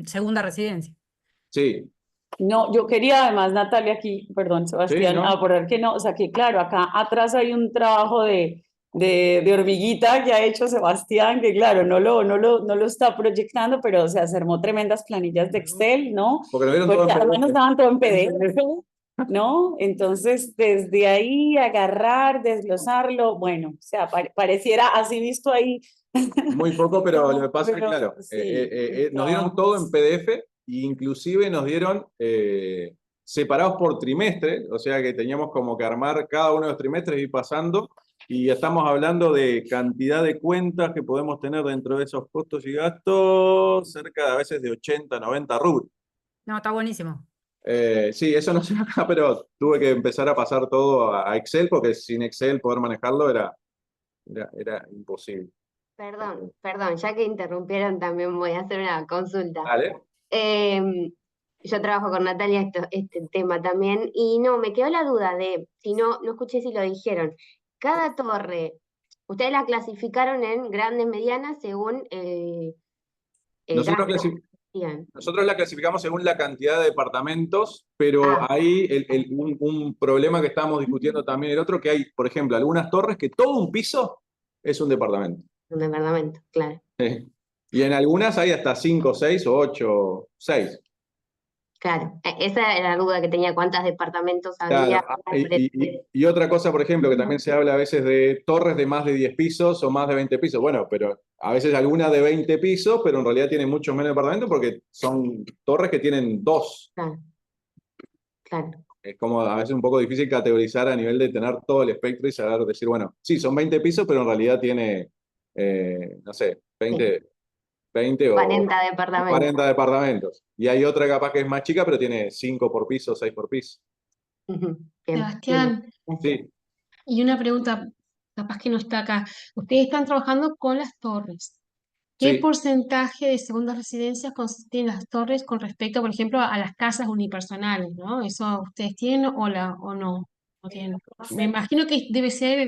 segunda residencia. Sí, No, yo quería además, Natalia, aquí, perdón, sí, Sebastián, ¿no? aportar que no, o sea que claro, acá atrás hay un trabajo de hormiguita que ha hecho Sebastián, que claro, no lo está proyectando, pero se armó tremendas planillas de Excel, ¿no? Porque lo vieron todo Porque en además nos PDF. daban todo en PDF, ¿no? Entonces, desde ahí agarrar, desglosarlo, bueno, o sea, pareciera así visto ahí. Muy poco, pero lo que pasa es que, Pero claro, sí, nos dieron está- todo en PDF e inclusive nos dieron separados por trimestre, o sea que teníamos como que armar cada uno de los trimestres y ir pasando, y estamos hablando de cantidad de cuentas que podemos tener dentro de esos costos y gastos, cerca de a veces de 80, 90 rubros. No, está buenísimo. Sí, eso no sé acá, pero tuve que empezar a pasar todo a Excel, porque sin Excel poder manejarlo era imposible. Perdón, ya que interrumpieron también voy a hacer una consulta. Vale. Yo trabajo con Natalia este tema también y no, me quedó la duda de, si no escuché si lo dijeron, cada torre, ustedes la clasificaron en grandes, medianas según el Nosotros, gasto. nosotros la clasificamos según la cantidad de departamentos, pero Ah. ahí un problema que estábamos discutiendo también el otro, que hay, por ejemplo, algunas torres que todo un piso es un departamento. Un departamento, claro. Y en algunas hay hasta 5, 6 o 8, 6. Claro, esa era la duda que tenía, cuántos departamentos había. Claro. Y otra cosa, por ejemplo, que también se habla a veces de torres de más de 10 pisos o más de 20 pisos. Bueno, pero a veces algunas de 20 pisos, pero en realidad tienen muchos menos departamentos porque son torres que tienen 2. Claro. Claro. Es como a veces un poco difícil categorizar a nivel de tener todo el espectro y saber decir, bueno, sí, son 20 pisos, pero en realidad tiene, no sé, 20 o 40 departamentos. 40 departamentos. Y hay otra capaz que es más chica, pero tiene 5 por piso, 6 por piso. Bien, Sebastián, Sí, y una pregunta, capaz que no está acá. Ustedes están trabajando con las torres. ¿Qué sí. porcentaje de segundas residencias constituyen las torres con respecto, por ejemplo, a las casas unipersonales, ¿no? ¿Eso ustedes tienen o no? ¿No tienen? Me imagino que debe ser,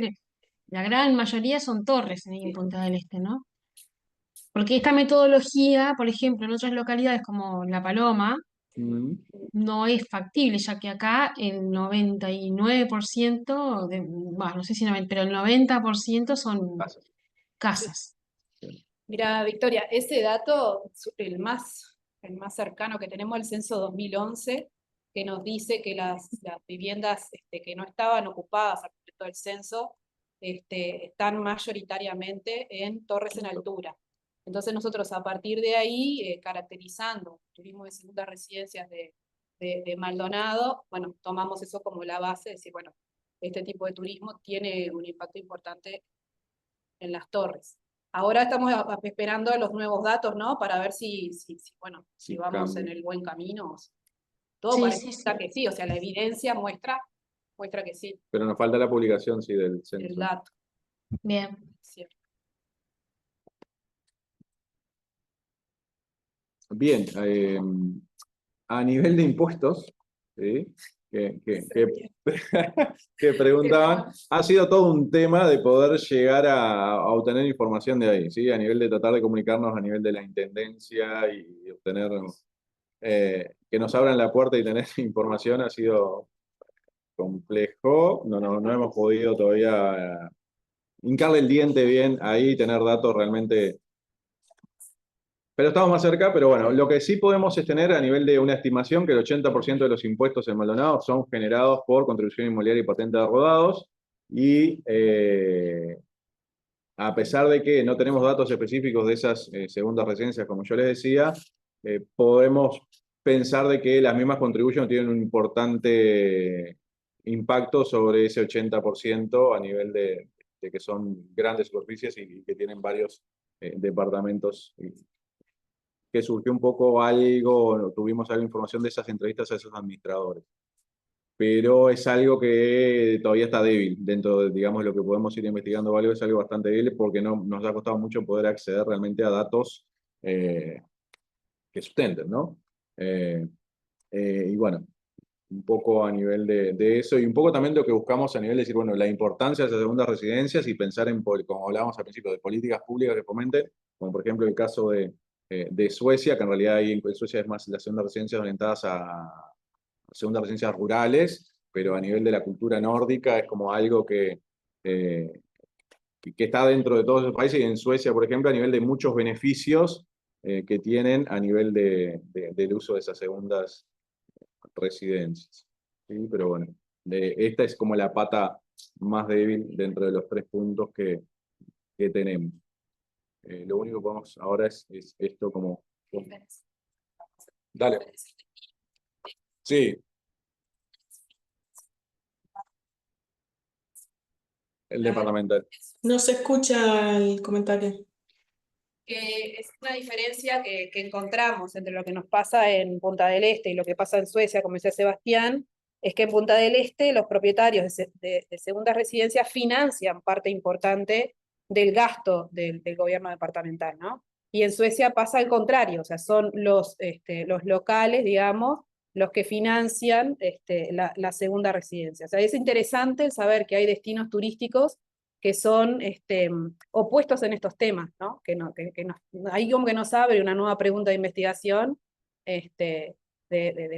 la gran mayoría son torres ahí en Punta del Este, ¿no? Porque esta metodología, por ejemplo, en otras localidades como La Paloma, no es factible, ya que acá el 99% bueno, no sé si 90, pero el 90% son Casas. casas. Mira, Victoria, ese dato, el más cercano que tenemos, el censo 2011, que nos dice que las viviendas que no estaban ocupadas al momento del censo están mayoritariamente en torres en altura. Entonces nosotros a partir de ahí, caracterizando turismo de segundas residencias de Maldonado, bueno, tomamos eso como la base, de decir, bueno, este tipo de turismo tiene un impacto importante en las torres. Ahora estamos esperando los nuevos datos, ¿no? Para ver si bueno, si Sí, vamos en cambia. el buen camino. Todo Sí, parece sí, sí. que sí, o sea, la evidencia muestra que sí, Pero nos falta la publicación, sí, del el censo. dato. Bien. Cierto. Bien, a nivel de impuestos, ¿sí? Que preguntaban, ha sido todo un tema de poder llegar a obtener información de ahí, ¿sí? A nivel de tratar de comunicarnos a nivel de la intendencia y obtener, que nos abran la puerta y tener información ha sido complejo. No hemos podido todavía hincarle el diente bien ahí y tener datos realmente. Pero estamos más cerca, pero bueno, lo que sí podemos es tener a nivel de una estimación que el 80% de los impuestos en Maldonado son generados por contribución inmobiliaria y patente de rodados, y a pesar de que no tenemos datos específicos de esas segundas residencias, como yo les decía, podemos pensar de que las mismas contribuciones tienen un importante impacto sobre ese 80% a nivel de que son grandes superficies y que tienen varios departamentos. Que surgió un poco algo, tuvimos algo de información de esas entrevistas a esos administradores. Pero es algo que todavía está débil dentro de, digamos, lo que podemos ir investigando, algo es algo bastante débil porque no, nos ha costado mucho poder acceder realmente a datos que sustenten, ¿no? Y bueno, un poco a nivel de eso y un poco también lo que buscamos a nivel de decir, bueno, la importancia de esas segundas residencias y pensar en, como hablábamos al principio, de políticas públicas que fomenten, como por ejemplo el caso de Suecia, que en realidad ahí en Suecia es más las segundas residencias orientadas a segundas residencias rurales, pero a nivel de la cultura nórdica es como algo eh, que está dentro de todos los países, y en Suecia, por ejemplo, a nivel de muchos beneficios que tienen a nivel del uso de esas segundas residencias. ¿Sí? Pero bueno, esta es como la pata más débil dentro de los tres puntos que tenemos. Lo único que podemos ahora es esto como... Dale. Sí. El departamental. No se escucha el comentario. Que es una diferencia que encontramos entre lo que nos pasa en Punta del Este y lo que pasa en Suecia, como decía Sebastián, es que en Punta del Este los propietarios de segundas residencias financian parte importante del gasto del gobierno departamental, ¿no? Y en Suecia pasa al contrario, o sea, son los locales, digamos, los que financian la segunda residencia. O sea, es interesante saber que hay destinos turísticos que son opuestos en estos temas, ¿no? Ahí como que nos abre una nueva pregunta de investigación,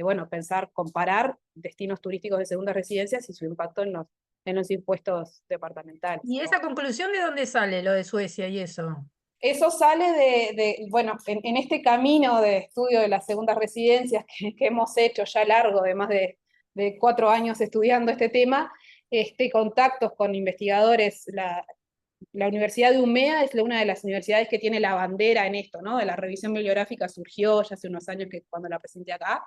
bueno, pensar, comparar destinos turísticos de segundas residencias y su impacto en los impuestos departamentales. ¿Y esa conclusión de dónde sale, lo de Suecia y eso? Eso sale bueno, en este camino de estudio de las segundas residencias que hemos hecho ya largo, de más de 4 años estudiando este tema, contactos con investigadores. La Universidad de Umea es una de las universidades que tiene la bandera en esto, ¿no? De la revisión bibliográfica surgió ya hace unos años, que cuando la presenté acá,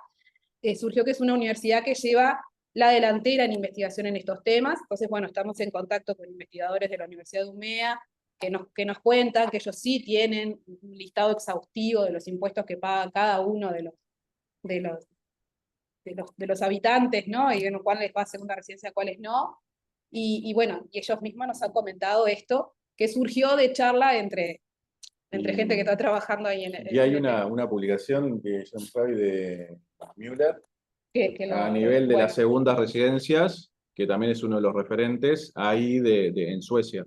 surgió que es una universidad que lleva la delantera en investigación en estos temas. Entonces, bueno, estamos en contacto con investigadores de la Universidad de Umea, que nos cuentan que ellos sí tienen un listado exhaustivo de los impuestos que paga cada uno de los habitantes, ¿no? Y en cuál les va a segunda residencia, cuáles no. Y bueno, y ellos mismos nos han comentado esto, que surgió de charla entre gente que está trabajando ahí Y hay una publicación que John Fry de Müller a nivel de las segundas residencias, que también es uno de los referentes ahí en Suecia.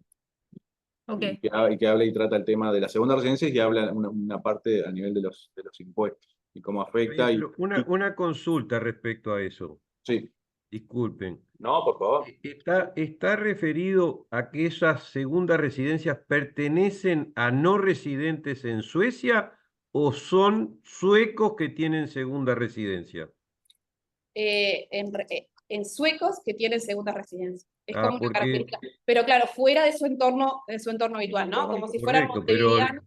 Okay. Y que habla y trata el tema de las segundas residencias y habla una parte a nivel de los impuestos y cómo afecta. Una consulta respecto a eso. Sí. disculpen. No, por favor. ¿Está referido a que esas segundas residencias pertenecen a no residentes en Suecia o son suecos que tienen segunda residencia? En suecos que tienen segunda residencia. Es Ah, como una porque, característica. Pero claro, fuera de su entorno habitual, ¿no? Como si fueran correcto, pero montevideanos.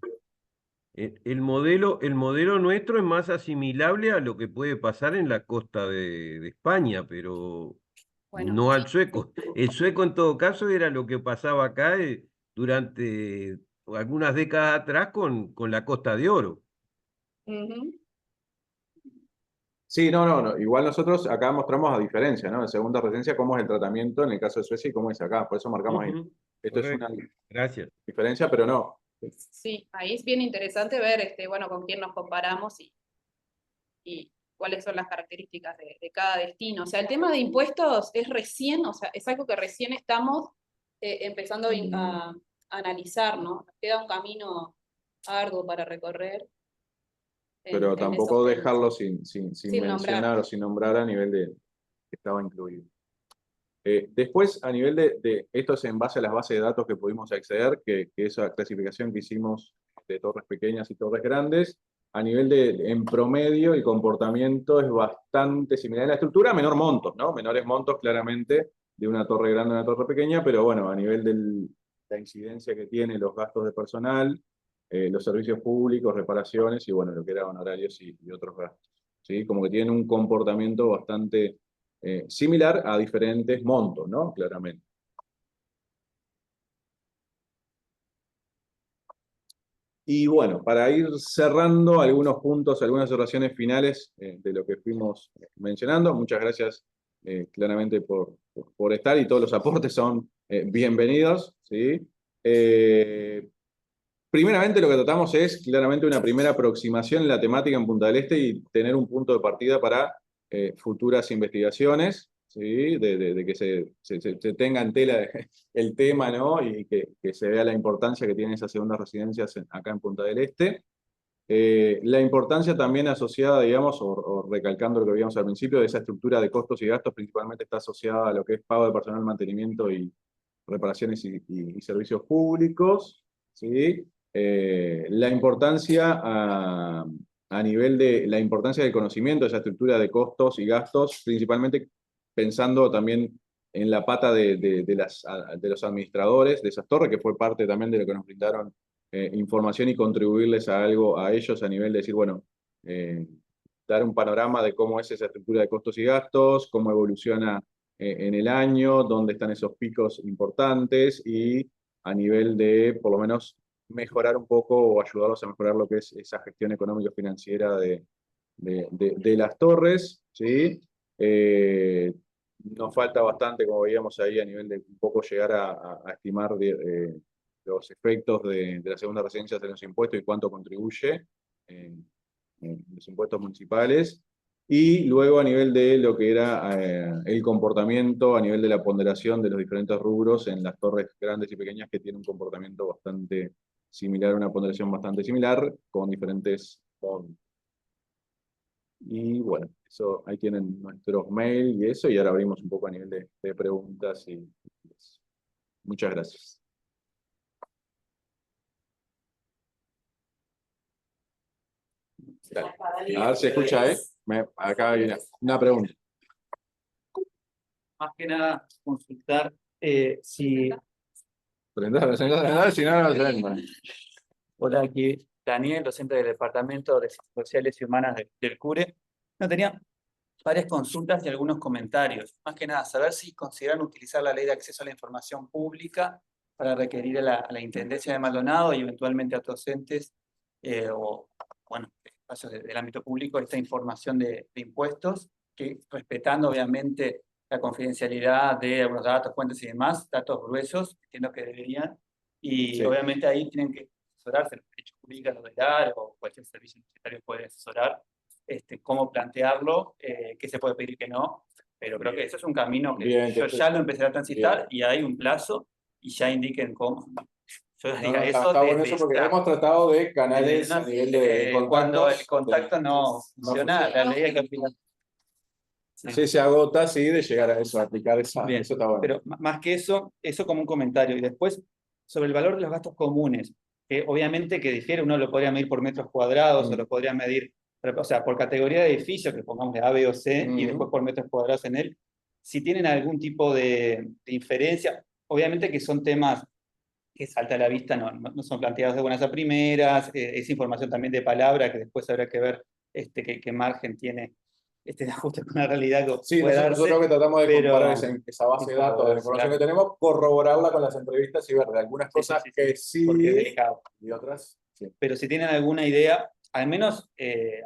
el modelo nuestro es más asimilable a lo que puede pasar en la costa de España, pero Bueno, no al sueco. El sueco en todo caso era lo que pasaba acá durante algunas décadas atrás con la Costa de Oro. ujú. Sí, no. Igual nosotros acá mostramos a diferencia, ¿no? En segunda residencia, cómo es el tratamiento en el caso de Suecia y cómo es acá. Por eso marcamos ahí. Ujú, Esto es una correcto. Gracias. diferencia, pero no. Sí, ahí es bien interesante ver bueno, con quién nos comparamos y cuáles son las características de cada destino. O sea, el tema de impuestos es recién, o sea, es algo que recién estamos empezando a analizar, ¿no? Nos queda un camino arduo para recorrer. Pero en tampoco esos temas. dejarlo sin mencionar nombrar. o sin nombrar a nivel de que estaba incluido. Después, a nivel esto es en base a las bases de datos que pudimos acceder, que esa clasificación que hicimos de torres pequeñas y torres grandes, a nivel en promedio el comportamiento es bastante similar en la estructura, menor montos, ¿no? Menores montos claramente de una torre grande a una torre pequeña, pero bueno, a nivel de la incidencia que tiene los gastos de personal, los servicios públicos, reparaciones y bueno, lo que eran honorarios y otros gastos, ¿sí? Como que tienen un comportamiento bastante similar a diferentes montos, ¿no? Claramente. Y bueno, para ir cerrando algunos puntos, algunas oraciones finales de lo que fuimos mencionando, muchas gracias claramente por estar y todos los aportes son bienvenidos, ¿sí? Primeramente lo que tratamos es claramente una primera aproximación en la temática en Punta del Este y tener un punto de partida para futuras investigaciones, ¿sí? De que se tenga en tela el tema, ¿no? Y que se vea la importancia que tienen esas segundas residencias acá en Punta del Este. La importancia también asociada, digamos, o recalcando lo que veíamos al principio, de esa estructura de costos y gastos, principalmente está asociada a lo que es pago de personal, mantenimiento y reparaciones y servicios públicos, ¿sí? La importancia a nivel de la importancia del conocimiento de esa estructura de costos y gastos, principalmente pensando también en la pata de los administradores de esas torres, que fue parte también de lo que nos brindaron información y contribuirles a algo a ellos a nivel de decir, bueno, dar un panorama de cómo es esa estructura de costos y gastos, cómo evoluciona en el año, dónde están esos picos importantes y a nivel de, por lo menos, mejorar un poco o ayudarlos a mejorar lo que es esa gestión económico-financiera de las torres, ¿sí? Nos falta bastante, como veíamos ahí, a nivel de un poco llegar a estimar los efectos de la segunda residencia de los impuestos y cuánto contribuye en los impuestos municipales. Y luego a nivel de lo que era el comportamiento, a nivel de la ponderación de los diferentes rubros en las torres grandes y pequeñas que tienen un comportamiento bastante similar, una ponderación bastante similar, con diferentes fondos. Y bueno, eso, ahí tienen nuestros mail y eso, y ahora abrimos un poco a nivel de preguntas y muchas gracias. Dale. A ver si escucha, acá hay una pregunta. Más que nada, consultar si... Si no, no. Hola, aquí Daniel, docente del Departamento de Ciencias Sociales y Humanas del CURE. No, tenía varias consultas y algunos comentarios. Más que nada, saber si consideran utilizar la Ley de Acceso a la Información Pública para requerir a la Intendencia de Maldonado y eventualmente a otros entes o, bueno, espacios del ámbito público, esta información de impuestos, que respetando obviamente la confidencialidad de algunos datos, cuentas y demás, datos gruesos, entiendo que deberían, y Sí. obviamente ahí tienen que asesorarse, los derechos públicos lo darán, o cualquier servicio necesario puede asesorar cómo plantearlo, qué se puede pedir y qué no, pero creo que eso es un camino que Bien, yo ya lo empecé a transitar y hay un plazo y ya indiquen cómo. Yo les diga eso está bueno desde eso porque esta- hemos tratado de canales a desde nivel de cuando contactos. el contacto no funciona, la ley hay que aplicar. sí se agota, sí, de llegar a eso, a aplicar esa. Bien, Eso está bueno. pero más que eso como un comentario. Y después, sobre el valor de los gastos comunes, que obviamente que difiere, uno lo podría medir por metros cuadrados o lo podría medir, o sea, por categoría de edificio, que pongamos de A, B o C, y después por metros cuadrados en él. Si tienen algún tipo de inferencia, obviamente que son temas que salta a la vista, no son planteados de buenas a primeras, es información también de palabra que después habrá que ver qué margen tiene de ajuste con la realidad que Sí, puede nosotros darse, lo que tratamos de pero- comparar esa base de datos, de la información que tenemos, corroborarla con las entrevistas y ver de algunas cosas que sí porque es delicado. y otras sí. Pero si tienen alguna idea, al menos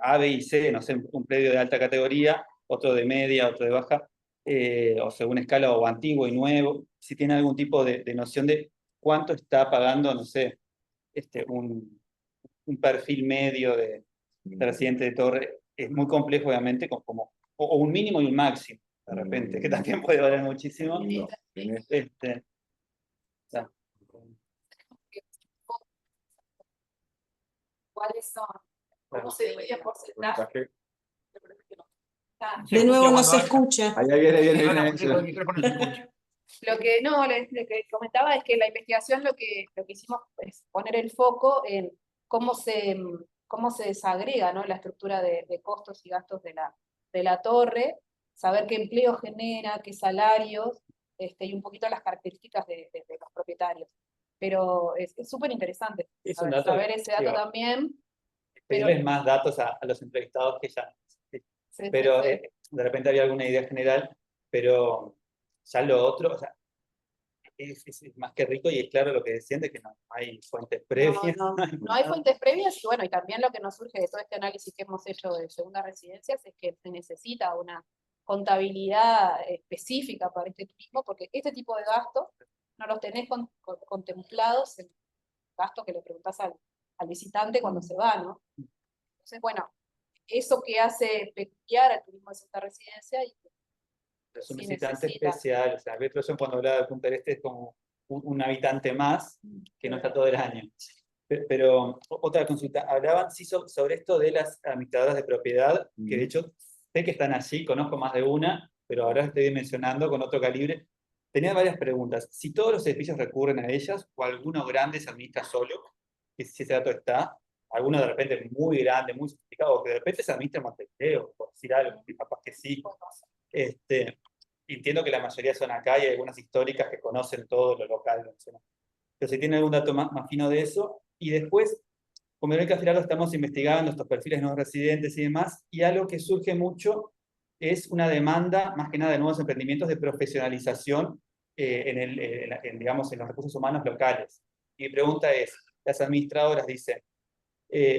A, B y C, no sé, un predio de alta categoría, otro de media, otro de baja, o según escala o antiguo y nuevo, si tienen algún tipo de noción de cuánto está pagando, no sé, un perfil medio de residente de torre, es muy complejo obviamente, o un mínimo y un máximo, de repente, que también puede valer muchísimo. No, Ya. ¿Cuáles son? ¿Cómo se divide el porcentaje? De nuevo no se escucha. Ahí viene. Lo que que comentaba es que la investigación lo que hicimos es poner el foco en cómo se desagrega, ¿no?, la estructura de costos y gastos de la torre, saber qué empleo genera, qué salarios, y un poquito las características de los propietarios. Pero es súper interesante Es un dato, saber ese dato digo, también. Pedirles más datos a los entrevistados que ya. Pero de repente había alguna idea general, pero ya lo otro, o sea, es más que rico y es claro lo que decían de que no hay fuentes previas. No hay fuentes previas, y bueno, y también lo que nos surge de todo este análisis que hemos hecho de segundas residencias es que se necesita una contabilidad específica para este turismo, porque este tipo de gastos no los tenés contemplados en el gasto que le preguntás al visitante cuando se va, ¿no? Entonces, bueno, eso que hace peculiar al turismo de segunda residencia, y Es un sí visitante necesita. especial, o sea, Beto cuando hablaba de Punta del Este es como un habitante más que no está todo el año. Pero otra consulta, hablaban sí sobre esto de las administradoras de propiedad, que de hecho sé que están allí, conozco más de una, pero ahora estoy mencionando con otro calibre. Tenía varias preguntas. Si todos los edificios recurren a ellas, o alguno grande se administra solo, que si ese dato está, alguno de repente muy grande, muy sofisticado, o que de repente se administra en Montevideo, por decir algo, y capaz que sí. Entiendo que la mayoría son acá y hay algunas históricas que conocen todo lo local. Pero si tiene algún dato más fino de eso. Y después, como en el estamos investigando estos perfiles no residentes y demás, y algo que surge mucho es una demanda, más que nada de nuevos emprendimientos de profesionalización digamos, en los recursos humanos locales. Mi pregunta es, las administradoras dicen,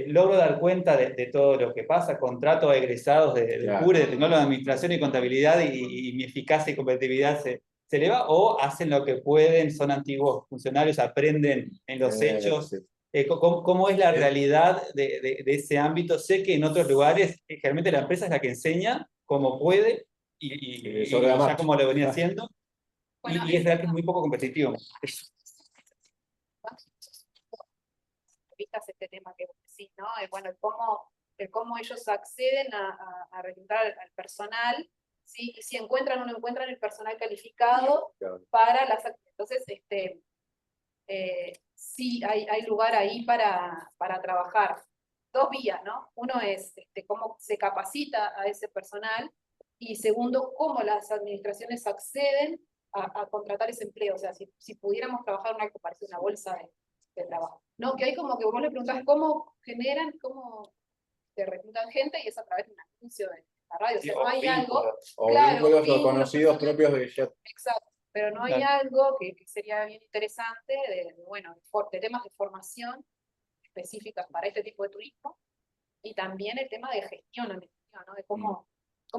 logro dar cuenta de todo lo que pasa, contrato a egresados del CURE, de tecnólogo de administración y contabilidad, y mi eficacia y competitividad se eleva, o hacen lo que pueden, son antiguos funcionarios, aprenden en los hechos. Sí. ¿Cómo es la realidad de ese ámbito? Sé que en otros lugares, generalmente la empresa es la que enseña como puede, y ya como lo venía haciendo, Bueno, y es real que es muy poco competitivo. Vistas este tema que vos decís, ¿no? Bueno, el cómo ellos acceden a reclutar al personal, ¿sí? Y si encuentran o no encuentran el personal calificado para las actividades. Entonces, sí hay lugar ahí para trabajar. Dos vías, ¿no? Uno es cómo se capacita a ese personal, y segundo, cómo las administraciones acceden a contratar ese empleo. O sea, si pudiéramos trabajar en algo parecido a una bolsa de trabajo. No, que hay como que vos le preguntás cómo generan, cómo te reclutan gente, y es a través de un anuncio de la radio. O sea, no hay algo. O Claro, vínculos o vínculos conocidos propios de ella. Exacto, pero no hay algo que sería bien interesante de temas de formación específicas para este tipo de turismo, y también el tema de gestión, ¿no? De cómo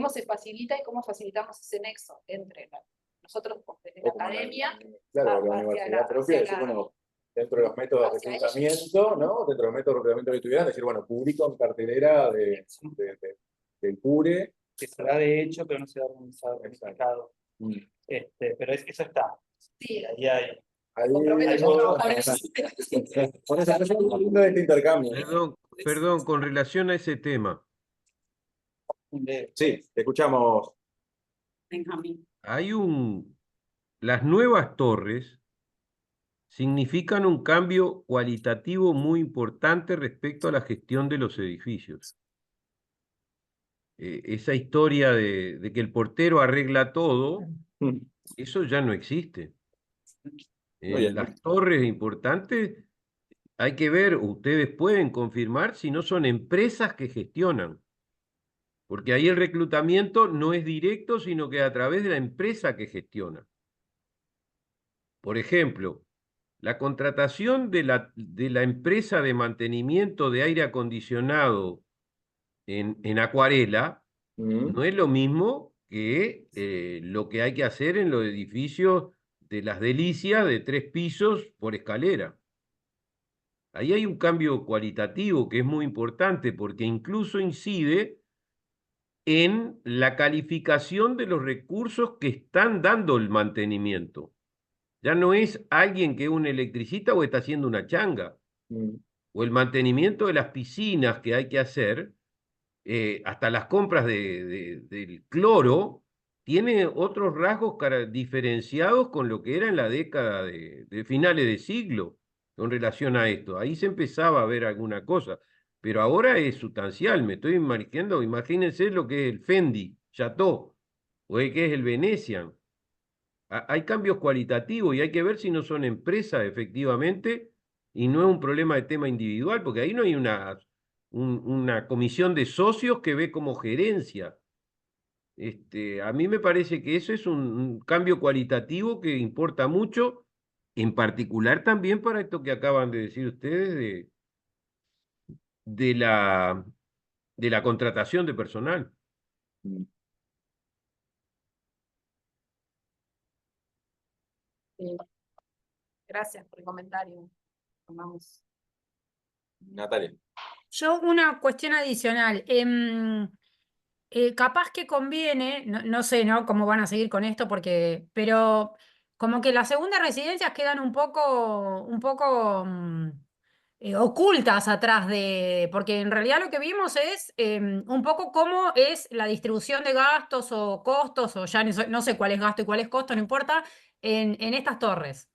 se facilita y cómo facilitamos ese nexo entre nosotros desde la academia. Claro, la hacia universidad propia, decir, bueno, dentro de los métodos de reclutamiento, ¿no? Dentro de los métodos de reclutamiento que tuvieran, decir, bueno, publico en cartelera del CURE. Que se da de hecho, pero no se da organizado en el mercado. Pero eso está. Sí, ahí hay. Por eso es muy lindo de este intercambio. Perdón, con relación a ese tema. Sí, te escuchamos. Benjamín. Las nuevas torres significan un cambio cualitativo muy importante respecto a la gestión de los edificios. Esa historia de que el portero arregla todo, eso ya no existe. Oye, En las torres importantes hay que ver, ustedes pueden confirmar si no son empresas que gestionan, porque ahí el reclutamiento no es directo, sino que a través de la empresa que gestiona. Por ejemplo, la contratación de la empresa de mantenimiento de aire acondicionado en Acuarela no es lo mismo que lo que hay que hacer en los edificios de Las Delicias de 3 pisos por escalera. Ahí hay un cambio cualitativo que es muy importante porque incluso incide en la calificación de los recursos que están dando el mantenimiento. Ya no es alguien que es un electricista o está haciendo una changa. O el mantenimiento de las piscinas que hay que hacer, hasta las compras del cloro, tiene otros rasgos diferenciados con lo que era en la década de finales de siglo con relación a esto. Ahí se empezaba a ver alguna cosa, pero ahora es sustancial. Me estoy imaginando, imagínense lo que es el Fendi, Chateau, o el que es el Venetian. Hay cambios cualitativos y hay que ver si no son empresas efectivamente y no es un problema de tema individual, porque ahí no hay una comisión de socios que ve como gerencia. A mí me parece que eso es un cambio cualitativo que importa mucho, en particular también para esto que acaban de decir ustedes de la contratación de personal. Gracias por el comentario. Tomamos. Natalia. Yo una cuestión adicional. Capaz que conviene, no sé, ¿no? Cómo van a seguir con esto, pero como que las segundas residencias quedan un poco ocultas atrás porque en realidad lo que vimos es un poco cómo es la distribución de gastos o costos, o ya no sé cuál es gasto y cuál es costo, no importa, en estas torres.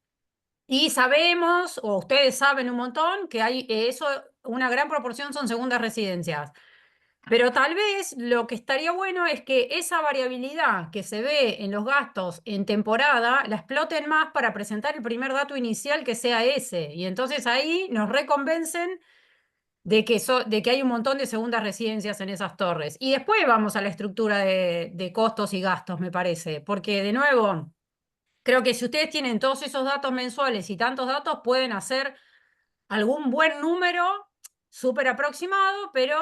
Y sabemos, o ustedes saben un montón, que hay eso, una gran proporción son segundas residencias. Pero tal vez lo que estaría bueno es que esa variabilidad que se ve en los gastos en temporada la exploten más para presentar el primer dato inicial que sea ese. Y entonces ahí nos reconvencen de que hay un montón de segundas residencias en esas torres. Y después vamos a la estructura de costos y gastos, me parece. Porque de nuevo, creo que si ustedes tienen todos esos datos mensuales y tantos datos, pueden hacer algún buen número súper aproximado, pero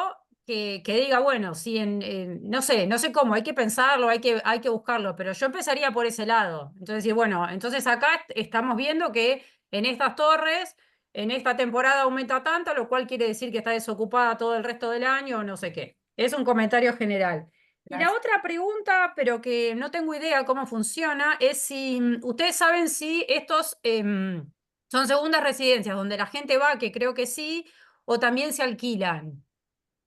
que diga, bueno, si no sé cómo, hay que pensarlo, hay que buscarlo, pero yo empezaría por ese lado. Entonces, bueno, entonces acá estamos viendo que en estas torres, en esta temporada aumenta tanto, lo cual quiere decir que está desocupada todo el resto del año, o no sé qué. Es un comentario general. Y la otra pregunta, pero que no tengo idea cómo funciona, es si ustedes saben si estos son segundas residencias donde la gente va, que creo que sí, o también se alquilan.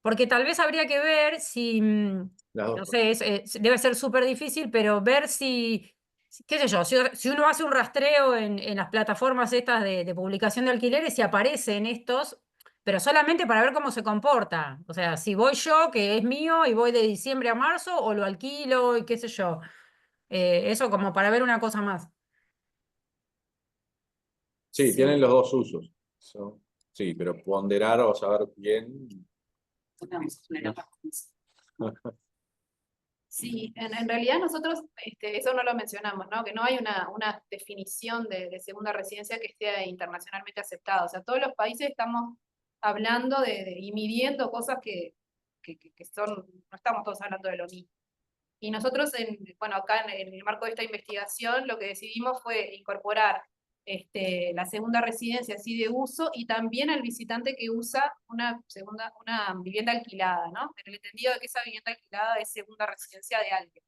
Porque tal vez habría que ver si, no sé, debe ser súper difícil, pero ver qué sé yo, si uno hace un rastreo en las plataformas estas de publicación de alquileres, si aparecen estos, pero solamente para ver cómo se comporta. O sea, si voy yo, que es mío, y voy de diciembre a marzo, o lo alquilo, y qué sé yo. Eso como para ver una cosa más. Sí, tienen los dos usos. Sí, pero ponderar o saber bien. Sí, en realidad nosotros eso no lo mencionamos, ¿no? Que no hay una definición de segunda residencia que esté internacionalmente aceptada. O sea, todos los países estamos hablando y midiendo cosas que no estamos todos hablando de lo mismo. Y nosotros, bueno, acá en el marco de esta investigación, lo que decidimos fue incorporar la segunda residencia así de uso y también al visitante que usa una vivienda alquilada, ¿no? En el entendido de que esa vivienda alquilada es segunda residencia de alguien.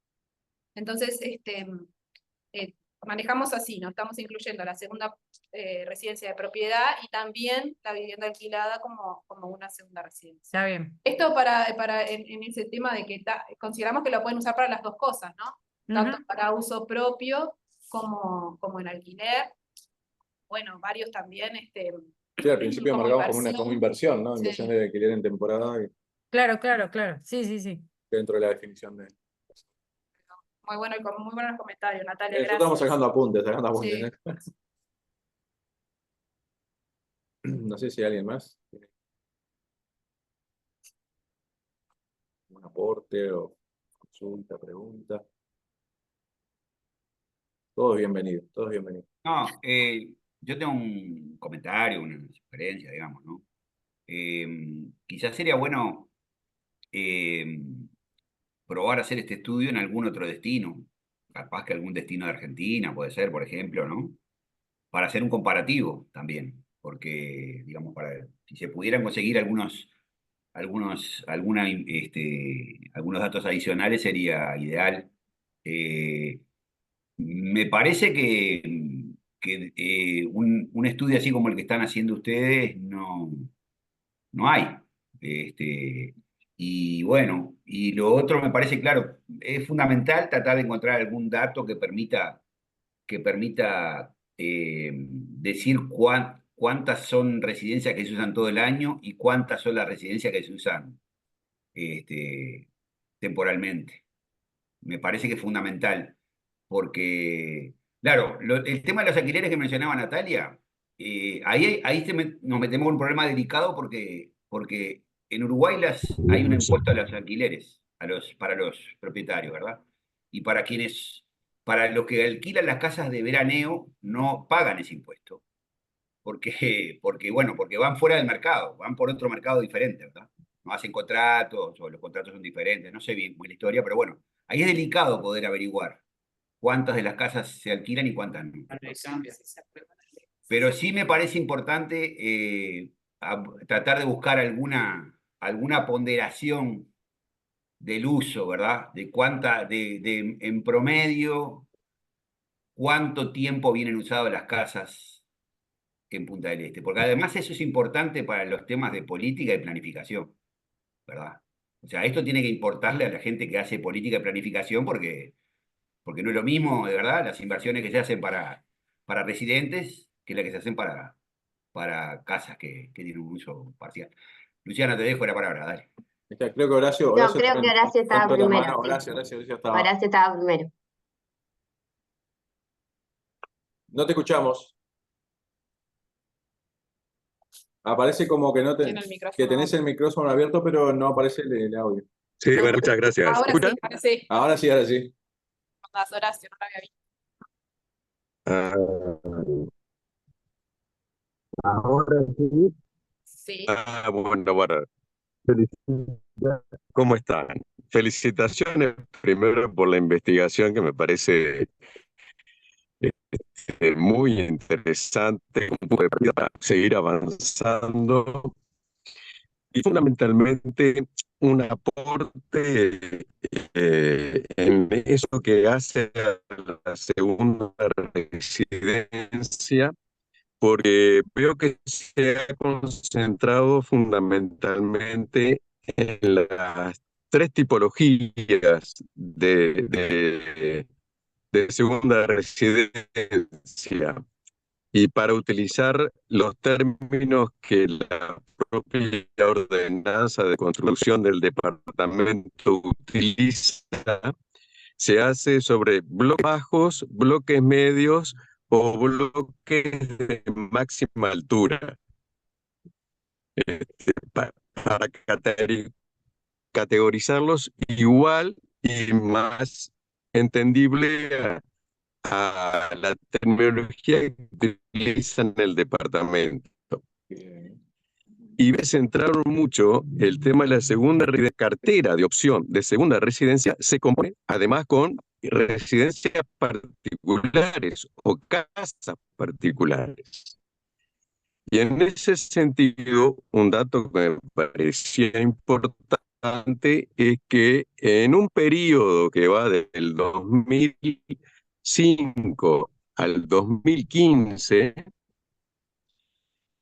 Entonces, manejamos así, ¿no? Estamos incluyendo la segunda residencia de propiedad y también la vivienda alquilada como una segunda residencia. Está bien. Esto en ese tema de que consideramos que lo pueden usar para las dos cosas, ¿no? tanto Ujú. para uso propio como en alquiler. Bueno, varios también, Sí, al principio como marcamos como inversión. inversión, ¿no? Sí. Inversión de alquiler en temporada y Claro, claro, claro. Sí, sí, sí. dentro de la definición de... Muy bueno, y con muy buenos comentarios, Natalia, Nosotros estamos gracias. sacando apuntes, Sí. ¿eh? No sé si hay alguien más tiene un aporte o consulta, pregunta. Todos bienvenidos, todos bienvenidos. No, yo tengo un comentario, una sugerencia, digamos, ¿no? Quizás sería bueno eh, probar a hacer este estudio en algún otro destino, capaz que algún destino de Argentina, puede ser, por ejemplo, ¿no? Para hacer un comparativo también, porque, digamos, si se pudieran conseguir algunos datos adicionales sería ideal. Eh, Me parece que un estudio así como el que están haciendo ustedes no hay. Y bueno, y lo otro me parece, claro, es fundamental tratar de encontrar algún dato que permita decir cuántas son residencias que se usan todo el año y cuántas son las residencias que se usan este, temporalmente. Me parece que es fundamental, porque, claro, el tema de los alquileres que mencionaba Natalia, ahí nos metemos en un problema delicado porque en Uruguay hay un impuesto a los alquileres, para los propietarios, ¿verdad? Y para los que alquilan las casas de veraneo, no pagan ese impuesto, porque van fuera del mercado, van por otro mercado diferente, ¿verdad? No hacen contratos o los contratos son diferentes, no sé bien cómo es la historia, pero bueno, ahí es delicado poder averiguar cuántas de las casas se alquilan y cuántas no. Pero sí me parece importante tratar de buscar alguna ponderación del uso, ¿verdad? En promedio, cuánto tiempo vienen usadas las casas en Punta del Este, porque además eso es importante para los temas de política y planificación, ¿verdad? O sea, esto tiene que importarle a la gente que hace política y planificación porque no es lo mismo, de verdad, las inversiones que se hacen para residentes que las que se hacen para casas que tienen un uso parcial. Luciana, te dejo la palabra, dale. Creo que Horacio No, creo que también Horacio estaba levantó la primero. mano. Sí. Horacio estaba. Horacio estaba primero. No te escuchamos. Aparece como que Tiene el micrófono. que tenés el micrófono abierto, pero no aparece el audio. Sí, bueno, muchas gracias. Ahora ¿Escuchan? sí, ahora sí. Ahora sí, ahora sí. Andás, Horacio, no lo había visto. Ah, ahora sí. Sí. Bueno. ¿Cómo están? Felicitaciones primero por la investigación que me parece muy interesante, un punto de partida para seguir avanzando y fundamentalmente un aporte en eso que hace a la segunda residencia, porque veo que se ha concentrado fundamentalmente en las tres tipologías de segunda residencia. Y para utilizar los términos que la propia ordenanza de construcción del departamento utiliza, se hace sobre bloques bajos, bloques medios o bloques de máxima altura. Para categorizarlos igual y más entendible a la terminología que utilizan en el departamento. Y me centraron mucho el tema de la segunda cartera de opción de segunda residencia, se compone además con residencias particulares o casas particulares. Y en ese sentido, un dato que me parecía importante es que en un periodo que va del 2005 al 2015,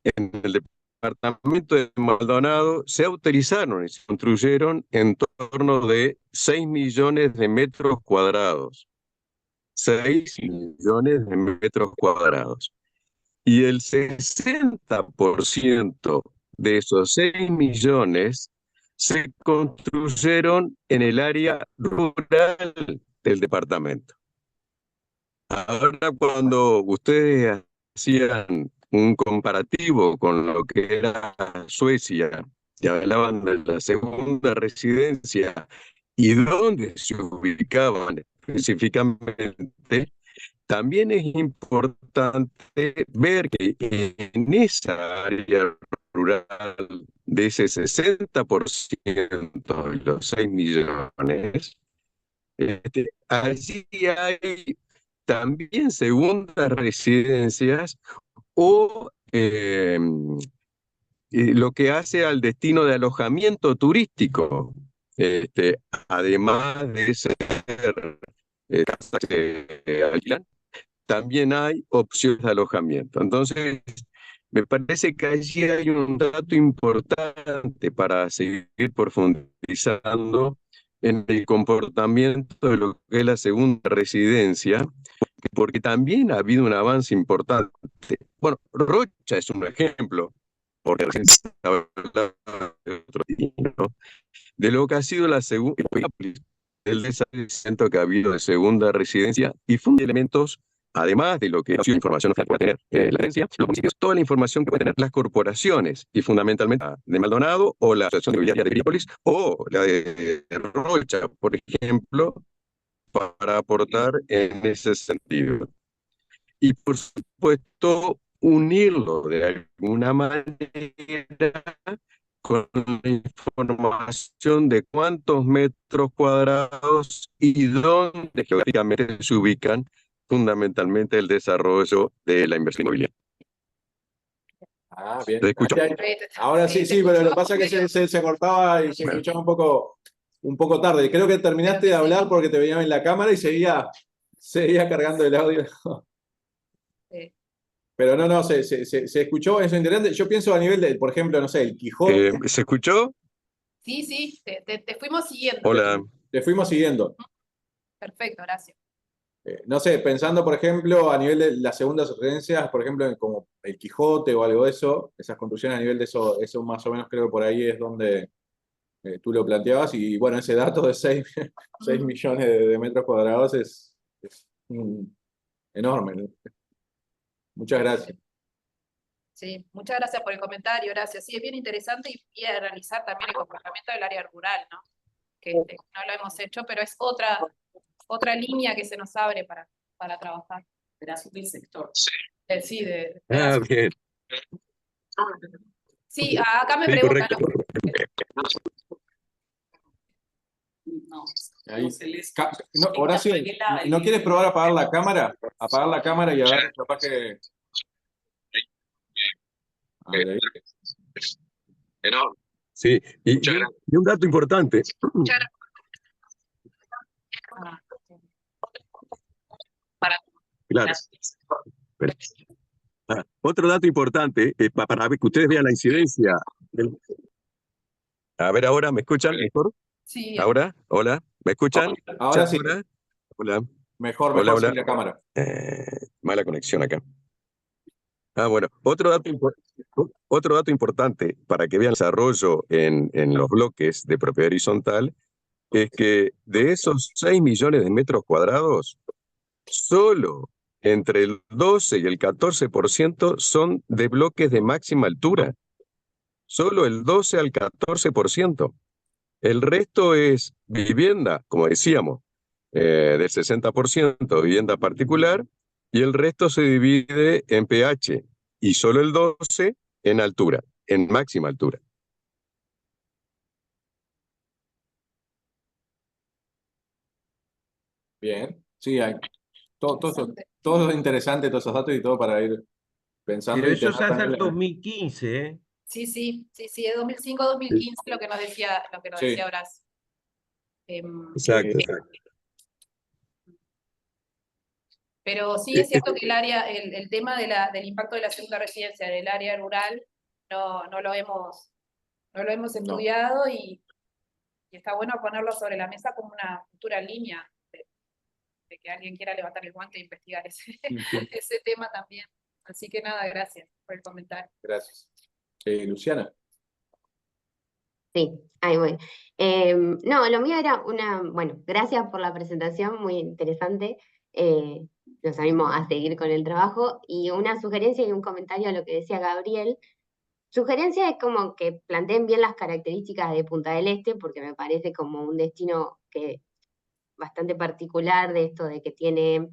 en el departamento de Maldonado se autorizaron y se construyeron en torno de 6 millones de metros cuadrados. 6 millones de metros cuadrados. Y el 60% de esos 6 millones se construyeron en el área rural del departamento. Ahora, cuando ustedes hacían un comparativo con lo que era Suecia, y hablaban de la segunda residencia y dónde se ubicaban específicamente, también es importante ver que en esa área rural de ese 60% de los 6 millones, allí hay también segundas residencias o lo que hace al destino de alojamiento turístico, además de ser casas que alquilan, también hay opciones de alojamiento. Entonces, me parece que allí hay un dato importante para seguir profundizando en el comportamiento de lo que es la segunda residencia, porque también ha habido un avance importante. Bueno, Rocha es un ejemplo, porque recién se hablaba de otro destino, de lo que ha sido la segunda, el desarrollo que ha habido de segunda residencia y fue elementos, además de lo que ha sido información que puede tener la herencia, los municipios, toda la información que pueden tener las corporaciones y fundamentalmente la de Maldonado o la Asociación Inmobiliaria de Virípolis o la de Rocha, por ejemplo, para aportar en ese sentido. Y por supuesto, unirlo de alguna manera con la información de cuántos metros cuadrados y dónde geográficamente se ubican fundamentalmente el desarrollo de la inversión inmobiliaria. Ah, bien. ¿Te escucho? Ahora sí, pero lo que pasa es que se cortaba y se escuchaba un poco tarde. Creo que terminaste de hablar porque te veía en la cámara y seguía cargando el audio. Sí. Pero no, se escuchó, eso es interesante. Yo pienso a nivel de, por ejemplo, no sé, el Quijote. ¿Se escuchó? Sí, te fuimos siguiendo. Hola. Te fuimos siguiendo. Perfecto, gracias. No sé, pensando, por ejemplo, a nivel de las segundas residencias, por ejemplo, como el Quijote o algo de eso, esas construcciones a nivel de eso más o menos creo que por ahí es donde tú lo planteabas. Y bueno, ese dato de 6 millones de metros cuadrados es enorme, ¿no? Muchas gracias. Sí, muchas gracias por el comentario, gracias. Sí, es bien interesante y analizar también el comportamiento del área rural, ¿no? Que no lo hemos hecho, pero es otra línea que se nos abre para trabajar. Verás el sector. Sí, Bien. Sí, acá me Sí, preguntan. correcto. No, Ahí. no se les... No, Horacio, ¿no quieres probar a apagar la cámara? Apagar la cámara y a ver, capaz que... Ahí. Sí, y un dato importante. Claro. Otro dato importante, para que ustedes vean la incidencia. A ver, ahora, ¿me escuchan mejor? Sí. ¿Ahora? ¿Hola? ¿Me escuchan? Ahora sí. Hola. Mejor Hola. sin la cámara. Mala conexión acá. Bueno, otro dato importante para que vean el desarrollo en los bloques de propiedad horizontal es que de esos 6 millones de metros cuadrados, solo entre el 12 y el 14% son de bloques de máxima altura. Solo el 12 al 14%. El resto es vivienda, como decíamos, del 60% vivienda particular, y el resto se divide en pH, y solo el 12 en altura, en máxima altura. Bien, sí, hay todo es interesante, todos esos datos y todo para ir pensando. Pero y eso es tener hasta el también 2015, ¿eh? Sí, es 2005-2015 lo que nos decía Horacio. Exacto. Pero sí es cierto que el tema del impacto de la segunda residencia del área rural no lo hemos estudiado y está bueno ponerlo sobre la mesa como una futura línea de que alguien quiera levantar el guante e investigar ese, Ujú. ese tema también. Así que nada, gracias por el comentario. Gracias. Luciana. Sí, ahí voy. No, lo mío era bueno, gracias por la presentación, muy interesante. Los animo a seguir con el trabajo. Y una sugerencia y un comentario a lo que decía Gabriel. Sugerencia es como que planteen bien las características de Punta del Este, porque me parece como un destino que bastante particular de esto de que tiene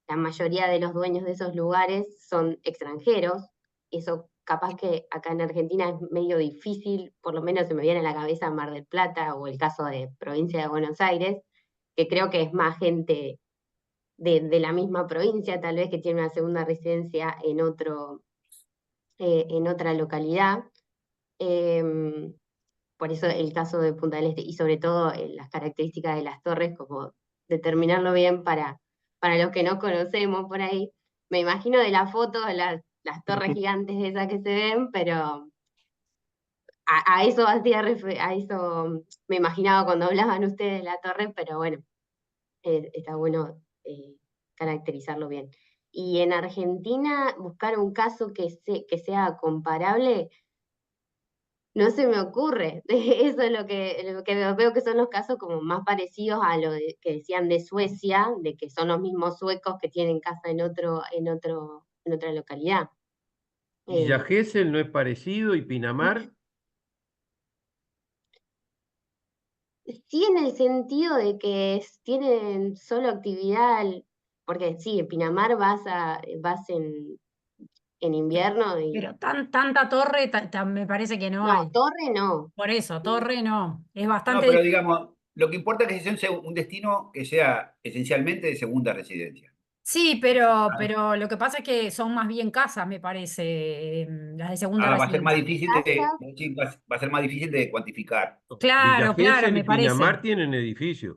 la mayoría de los dueños de esos lugares son extranjeros. Eso capaz que acá en Argentina es medio difícil, por lo menos se me viene a la cabeza Mar del Plata o el caso de Provincia de Buenos Aires, que creo que es más gente de la misma provincia, tal vez que tiene una segunda residencia en otra localidad. Por eso el caso de Punta del Este y sobre todo las características de las torres, como determinarlo bien para los que no conocemos por ahí. Me imagino de la foto las torres gigantes esas que se ven, pero a eso a eso me imaginaba cuando hablaban ustedes de la torre, pero bueno, está bueno caracterizarlo bien. Y en Argentina, buscar un caso que sea comparable, no se me ocurre. Eso es lo que veo que son los casos como más parecidos a que decían de Suecia, de que son los mismos suecos que tienen casa en otra localidad. Villa Eh, Gesell no es parecido y Pinamar. sí, en el sentido de que tienen solo actividad, porque sí, en Pinamar vas en invierno Pero y tanta torre me parece que no no, hay. torre no. Por eso, torre no. Es No, bastante pero difícil. digamos, lo que importa es que sea un destino que sea esencialmente de segunda residencia. Sí, pero lo que pasa es que son más bien casas, me parece, las de segunda Va a ser más residencia. difícil sí, va a ser más difícil de cuantificar. Villa Claro, claro, Gesell y me parece. Pinamar tienen edificios.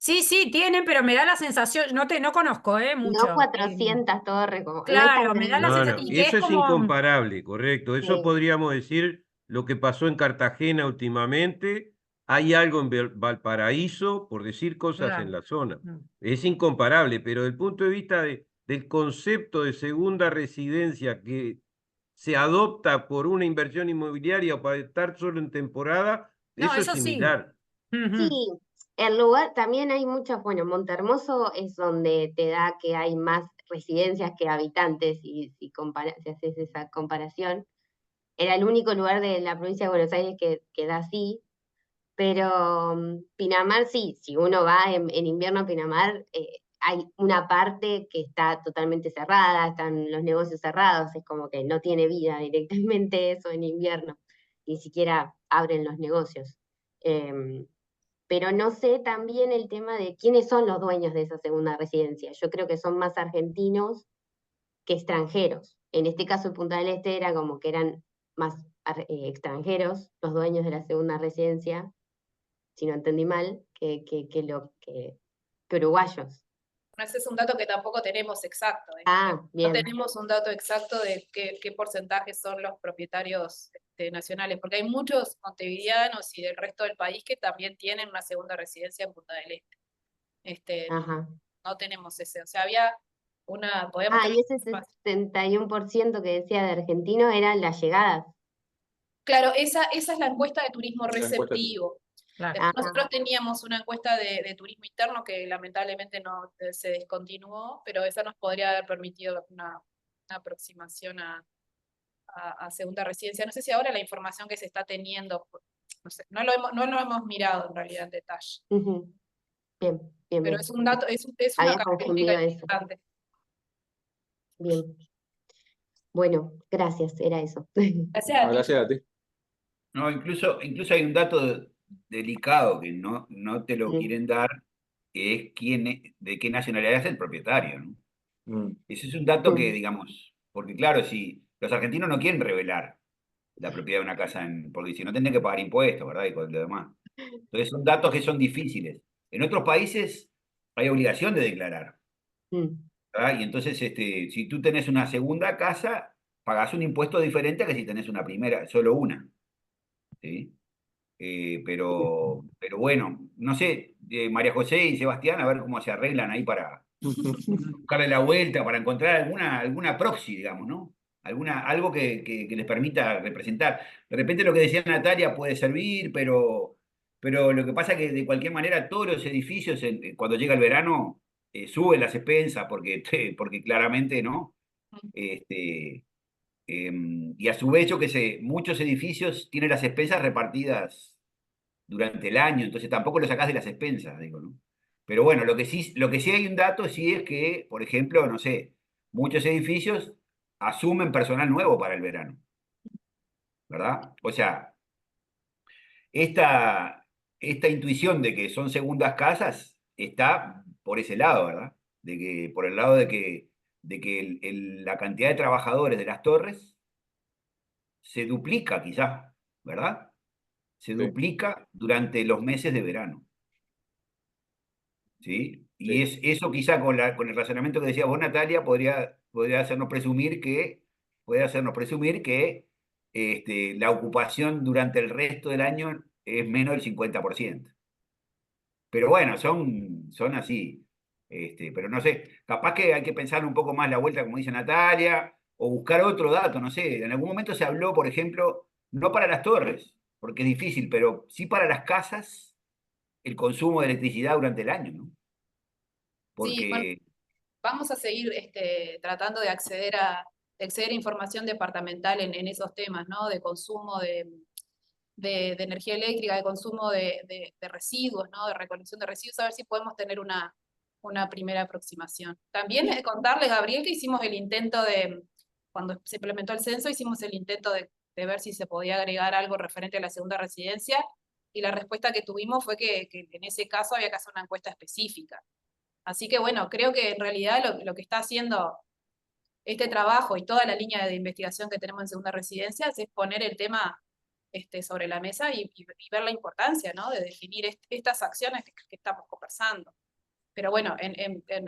Sí, sí, tienen, pero me da la sensación, no conozco, No mucho. 400 torres, como, no hay tan Claro, me da la grande. No, sensación, no, y que es eso es como, incomparable, correcto. Eso Sí. podríamos decir lo que pasó en Cartagena últimamente. Hay algo en Valparaíso, por decir cosas en claro. la zona. Mm. Es incomparable, pero desde el punto de vista del concepto de segunda residencia que se adopta por una inversión inmobiliaria o para estar solo en temporada, No, eso es eso sí. similar. Sí, Ujú. el lugar también hay muchas, bueno, Montehermoso es donde te da que hay más residencias que habitantes, y si haces esa comparación. Era el único lugar de la provincia de Buenos Aires que da así, pero Pinamar sí, si uno va en invierno a Pinamar, hay una parte que está totalmente cerrada, están los negocios cerrados, es como que no tiene vida directamente eso en invierno, ni siquiera abren los negocios. Em, pero no sé también el tema de quiénes son los dueños de esa segunda residencia. Yo creo que son más argentinos que extranjeros. En este caso, en Punta del Este era como que eran más extranjeros los dueños de la segunda residencia, si no entendí mal, que uruguayos. No, ese es un dato que tampoco tenemos exacto. Ah, No bien. tenemos un dato exacto de qué porcentaje son los propietarios nacionales, porque hay muchos montevideanos y del resto del país que también tienen una segunda residencia en Punta del Este. Ajá. No tenemos ese, o sea, había podíamos tener Y ese 71% que decía de argentino eran las llegadas. Claro, esa es la encuesta de turismo La encuesta de receptivo. Claro. Después nosotros teníamos una encuesta de turismo interno que lamentablemente no se descontinuó, pero esa nos podría haber permitido una aproximación a segunda residencia. No sé si ahora la información que se está teniendo, no sé, no lo hemos mirado en realidad en detalle. Ujú. Bien, bien, Pero bien. es un dato, es una Había confundido característica eso. importante. Bien. Bueno, gracias, era eso. Gracias a ti. Gracias a ti. No, incluso hay un dato delicado que no te lo quieren dar, que es de qué nacionalidad es el propietario, ¿no? Ese es un dato que, digamos, porque claro, si los argentinos no quieren revelar la propiedad de una casa, porque si no tendrían que pagar impuestos, ¿verdad? Y con lo demás. Entonces son datos que son difíciles. En otros países hay obligación de declarar, ¿verdad? Y entonces, si tú tenés una segunda casa, pagás un impuesto diferente a que si tenés una primera, solo una, ¿sí? Pero bueno, no sé, María José y Sebastián, a ver cómo se arreglan ahí buscarle la vuelta para encontrar alguna proxy, digamos, ¿no? Algo que les permita representar. De repente lo que decía Natalia puede servir, pero lo que pasa es que de cualquier manera todos los edificios, cuando llega el verano, suben las expensas porque claramente, ¿no? Y a su vez, yo que sé, muchos edificios tienen las expensas repartidas durante el año, entonces tampoco lo sacás de las expensas, digo, ¿no? Pero bueno, lo que sí hay un dato, sí es que, por ejemplo, no sé, muchos edificios asumen personal nuevo para el verano, ¿verdad? O sea, esta intuición de que son segundas casas está por ese lado, ¿verdad? Por el lado de que la cantidad de trabajadores de las torres se duplica quizá, ¿verdad? Se duplica durante los meses de verano. ¿Sí? Y eso quizá con el razonamiento que decía vos, Natalia, podría hacernos presumir que la ocupación durante el resto del año es menos del 50%. Pero bueno, son así. Pero no sé, capaz que hay que pensar un poco más la vuelta, como dice Natalia, o buscar otro dato, no sé. En algún momento se habló, por ejemplo, no para las torres, porque es difícil, pero sí para las casas, el consumo de electricidad durante el año, ¿no? Sí, bueno, Porque vamos a seguir tratando de acceder a información departamental en esos temas, ¿no? De consumo de energía eléctrica, de consumo de residuos, ¿no? De recolección de residuos, a ver si podemos tener una primera aproximación. También contarles, Gabriel, que hicimos el intento cuando se implementó el censo, hicimos el intento de ver si se podía agregar algo referente a la segunda residencia, y la respuesta que tuvimos fue que en ese caso había que hacer una encuesta específica. Así que bueno, creo que en realidad lo que está haciendo este trabajo y toda la línea de investigación que tenemos en segunda residencia es poner el tema sobre la mesa y ver la importancia, ¿no? De definir estas acciones que estamos conversando. Pero bueno,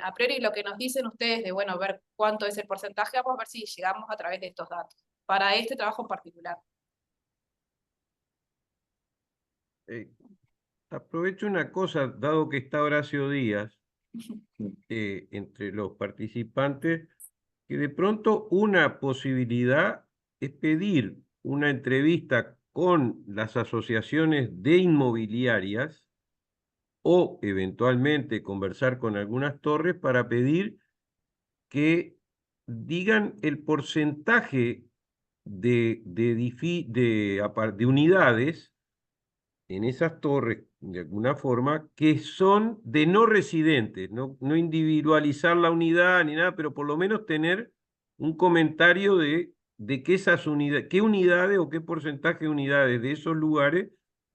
a priori lo que nos dicen ustedes de, bueno, ver cuánto es el porcentaje, vamos a ver si llegamos a través de estos datos, para este trabajo en particular. Aprovecho una cosa, dado que está Horacio Díaz entre los participantes, que de pronto una posibilidad es pedir una entrevista con las asociaciones de inmobiliarias o eventualmente conversar con algunas torres para pedir que digan el porcentaje de unidades en esas torres, de alguna forma, que son de no residentes, no individualizar la unidad ni nada, pero por lo menos tener un comentario de que esas unidades, qué unidades o qué porcentaje de unidades de esos lugares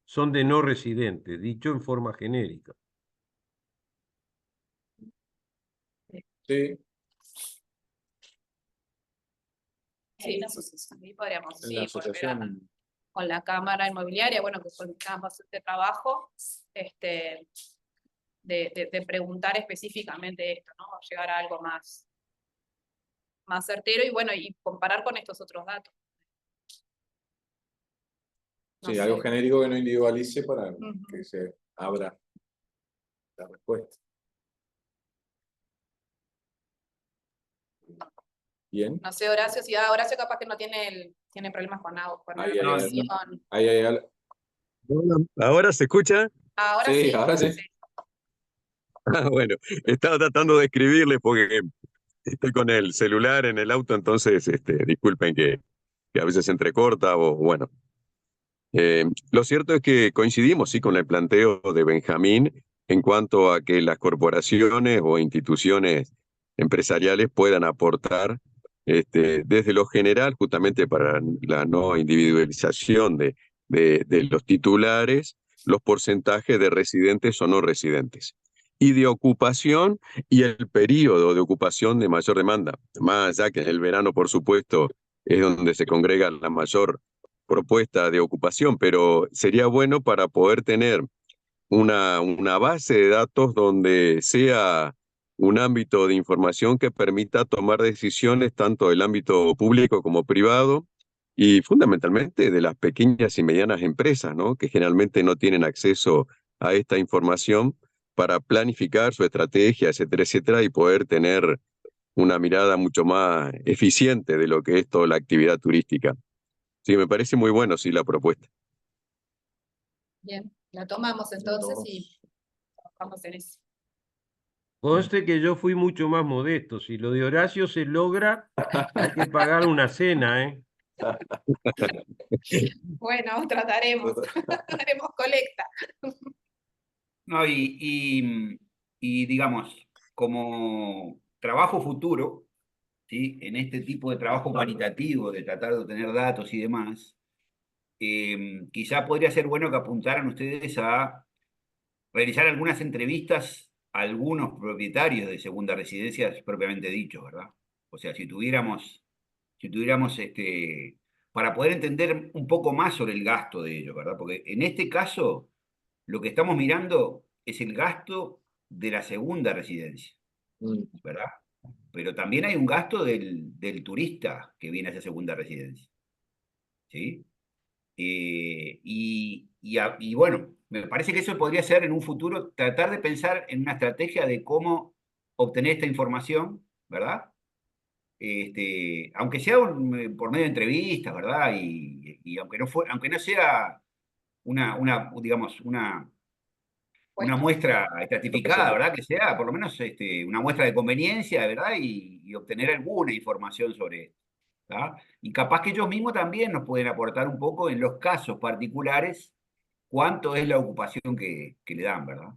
son de no residentes, dicho en forma genérica. Sí. Sí, la asociación, ahí podríamos En la asociación. con la Cámara Inmobiliaria, bueno, que soltamos este trabajo, de preguntar específicamente esto, ¿no? Llegar a algo más certero y bueno, y comparar con estos otros datos. No Sí, sé. algo genérico que no individualice para que se abra la respuesta. Bien. No sé, Horacio, si Horacio capaz que no tiene problemas con la conexión. Ahí. ¿Ahora se escucha? Ahora Sí, sí. ahora sí. Ah, bueno, estaba tratando de escribirle porque estoy con el celular en el auto, entonces disculpen que a veces se entrecorta o bueno. Lo cierto es que coincidimos sí con el planteo de Benjamín en cuanto a que las corporaciones o instituciones empresariales puedan aportar desde lo general justamente para la no individualización de los titulares, los porcentajes de residentes o no residentes y de ocupación y el periodo de ocupación de mayor demanda, más allá que en el verano, por supuesto, es donde se congrega la mayor propuesta de ocupación, pero sería bueno para poder tener una base de datos donde sea un ámbito de información que permita tomar decisiones tanto del ámbito público como privado y fundamentalmente de las pequeñas y medianas empresas, ¿no? Que generalmente no tienen acceso a esta información para planificar su estrategia, etcétera, etcétera, y poder tener una mirada mucho más eficiente de lo que es toda la actividad turística. Sí, me parece muy bueno, sí, la propuesta. Bien, la tomamos entonces y trabajamos en eso. Conste que yo fui mucho más modesto. Si lo de Horacio se logra, hay que pagar una cena, ¿eh? Bueno, trataremos, haremos colecta. No, y digamos, como trabajo futuro, ¿sí? En este tipo de trabajo cualitativo, de tratar de obtener datos y demás, quizá podría ser bueno que apuntaran ustedes a realizar algunas entrevistas a algunos propietarios de segundas residencias propiamente dichos, ¿verdad? O sea, si tuviéramos para poder entender un poco más sobre el gasto de ellos, ¿verdad? Porque en este caso, lo que estamos mirando es el gasto de la segunda residencia, ¿verdad? Pero también hay un gasto del turista que viene a esa segunda residencia, ¿sí? Y bueno, me parece que eso podría ser en un futuro, tratar de pensar en una estrategia de cómo obtener esta información, ¿verdad? Aunque sea por medio de entrevistas, ¿verdad? Y aunque no sea digamos, una muestra estratificada, ¿verdad? Que sea por lo menos una muestra de conveniencia, ¿verdad? Y obtener alguna información sobre esto, ¿tá? Y capaz que ellos mismos también nos pueden aportar un poco en los casos particulares cuánto es la ocupación que le dan, ¿verdad?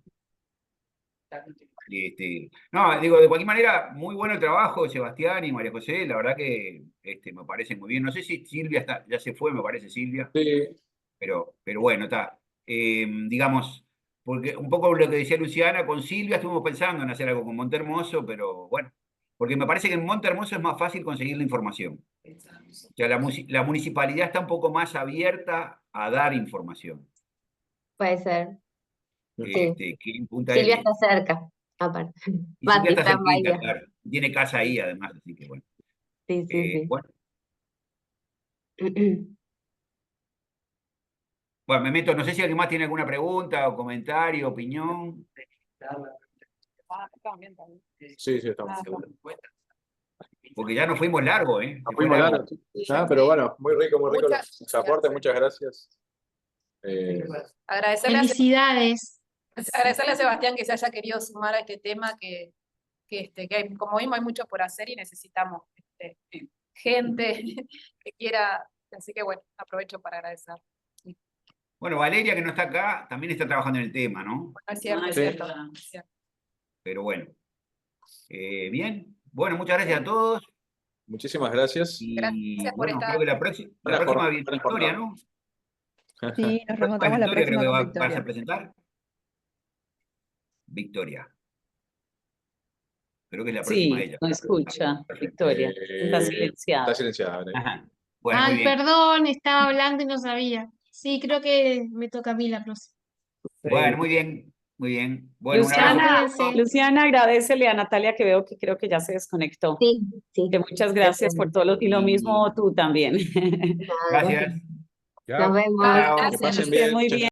No, digo, de cualquier manera, muy bueno el trabajo de Sebastián y María José, la verdad que me parece muy bien. No sé si Silvia ya se fue, me parece Silvia. Sí. Pero bueno, está. Digamos, porque un poco lo que decía Luciana, con Silvia estuvimos pensando en hacer algo con Montehermoso, pero bueno, porque me parece que en Montehermoso es más fácil conseguir la información. O sea, la municipalidad está un poco más abierta a dar información. Puede ser. Sí. Que en Punta Silvia del está cerca, aparte. Y Mati Silvia está está en cerquita, Bahía. claro. Tiene casa ahí, además, así que bueno. Sí, sí, Bueno, sí. bueno, me meto, no sé si alguien más tiene alguna pregunta o comentario, opinión. Sí, estamos. Porque ya nos fuimos largo, ¿eh? Nos fuimos largo. Pero bueno, muy rico los aportes, muchas gracias. Agradecerle Felicidades. Agradecerle a Sebastián que se haya querido sumar a este tema que como vimos hay mucho por hacer y necesitamos gente que quiera, así que bueno, aprovecho para agradecer. Bueno, Valeria, que no está acá, también está trabajando en el tema, ¿no? Es cierto, es cierto, es cierto. Pero bueno. Bien. Bueno, muchas gracias a todos. Muchísimas gracias. Y Gracias por estar. creo que la próxima Victoria, ¿no? Sí, nos remontamos la Victoria creo próxima que con vas a Victoria. presentar. Victoria. Creo que es la Sí, próxima ella. no escucha, Victoria. Está silenciada. Está silenciada. Ajá. Bueno, muy Ay, bien. perdón, estaba hablando y no sabía. Sí, creo que me toca a mí la próxima. Bueno, muy bien. Muy bien. Bueno, un abrazo. Cuídense. Luciana, agradecele a Natalia que veo que creo que ya se desconectó. Sí, sí. Que muchas gracias por todo y lo mismo tú también. Gracias. Nos vemos. Chao. Que pasen Que estén bien. muy Chao, bien.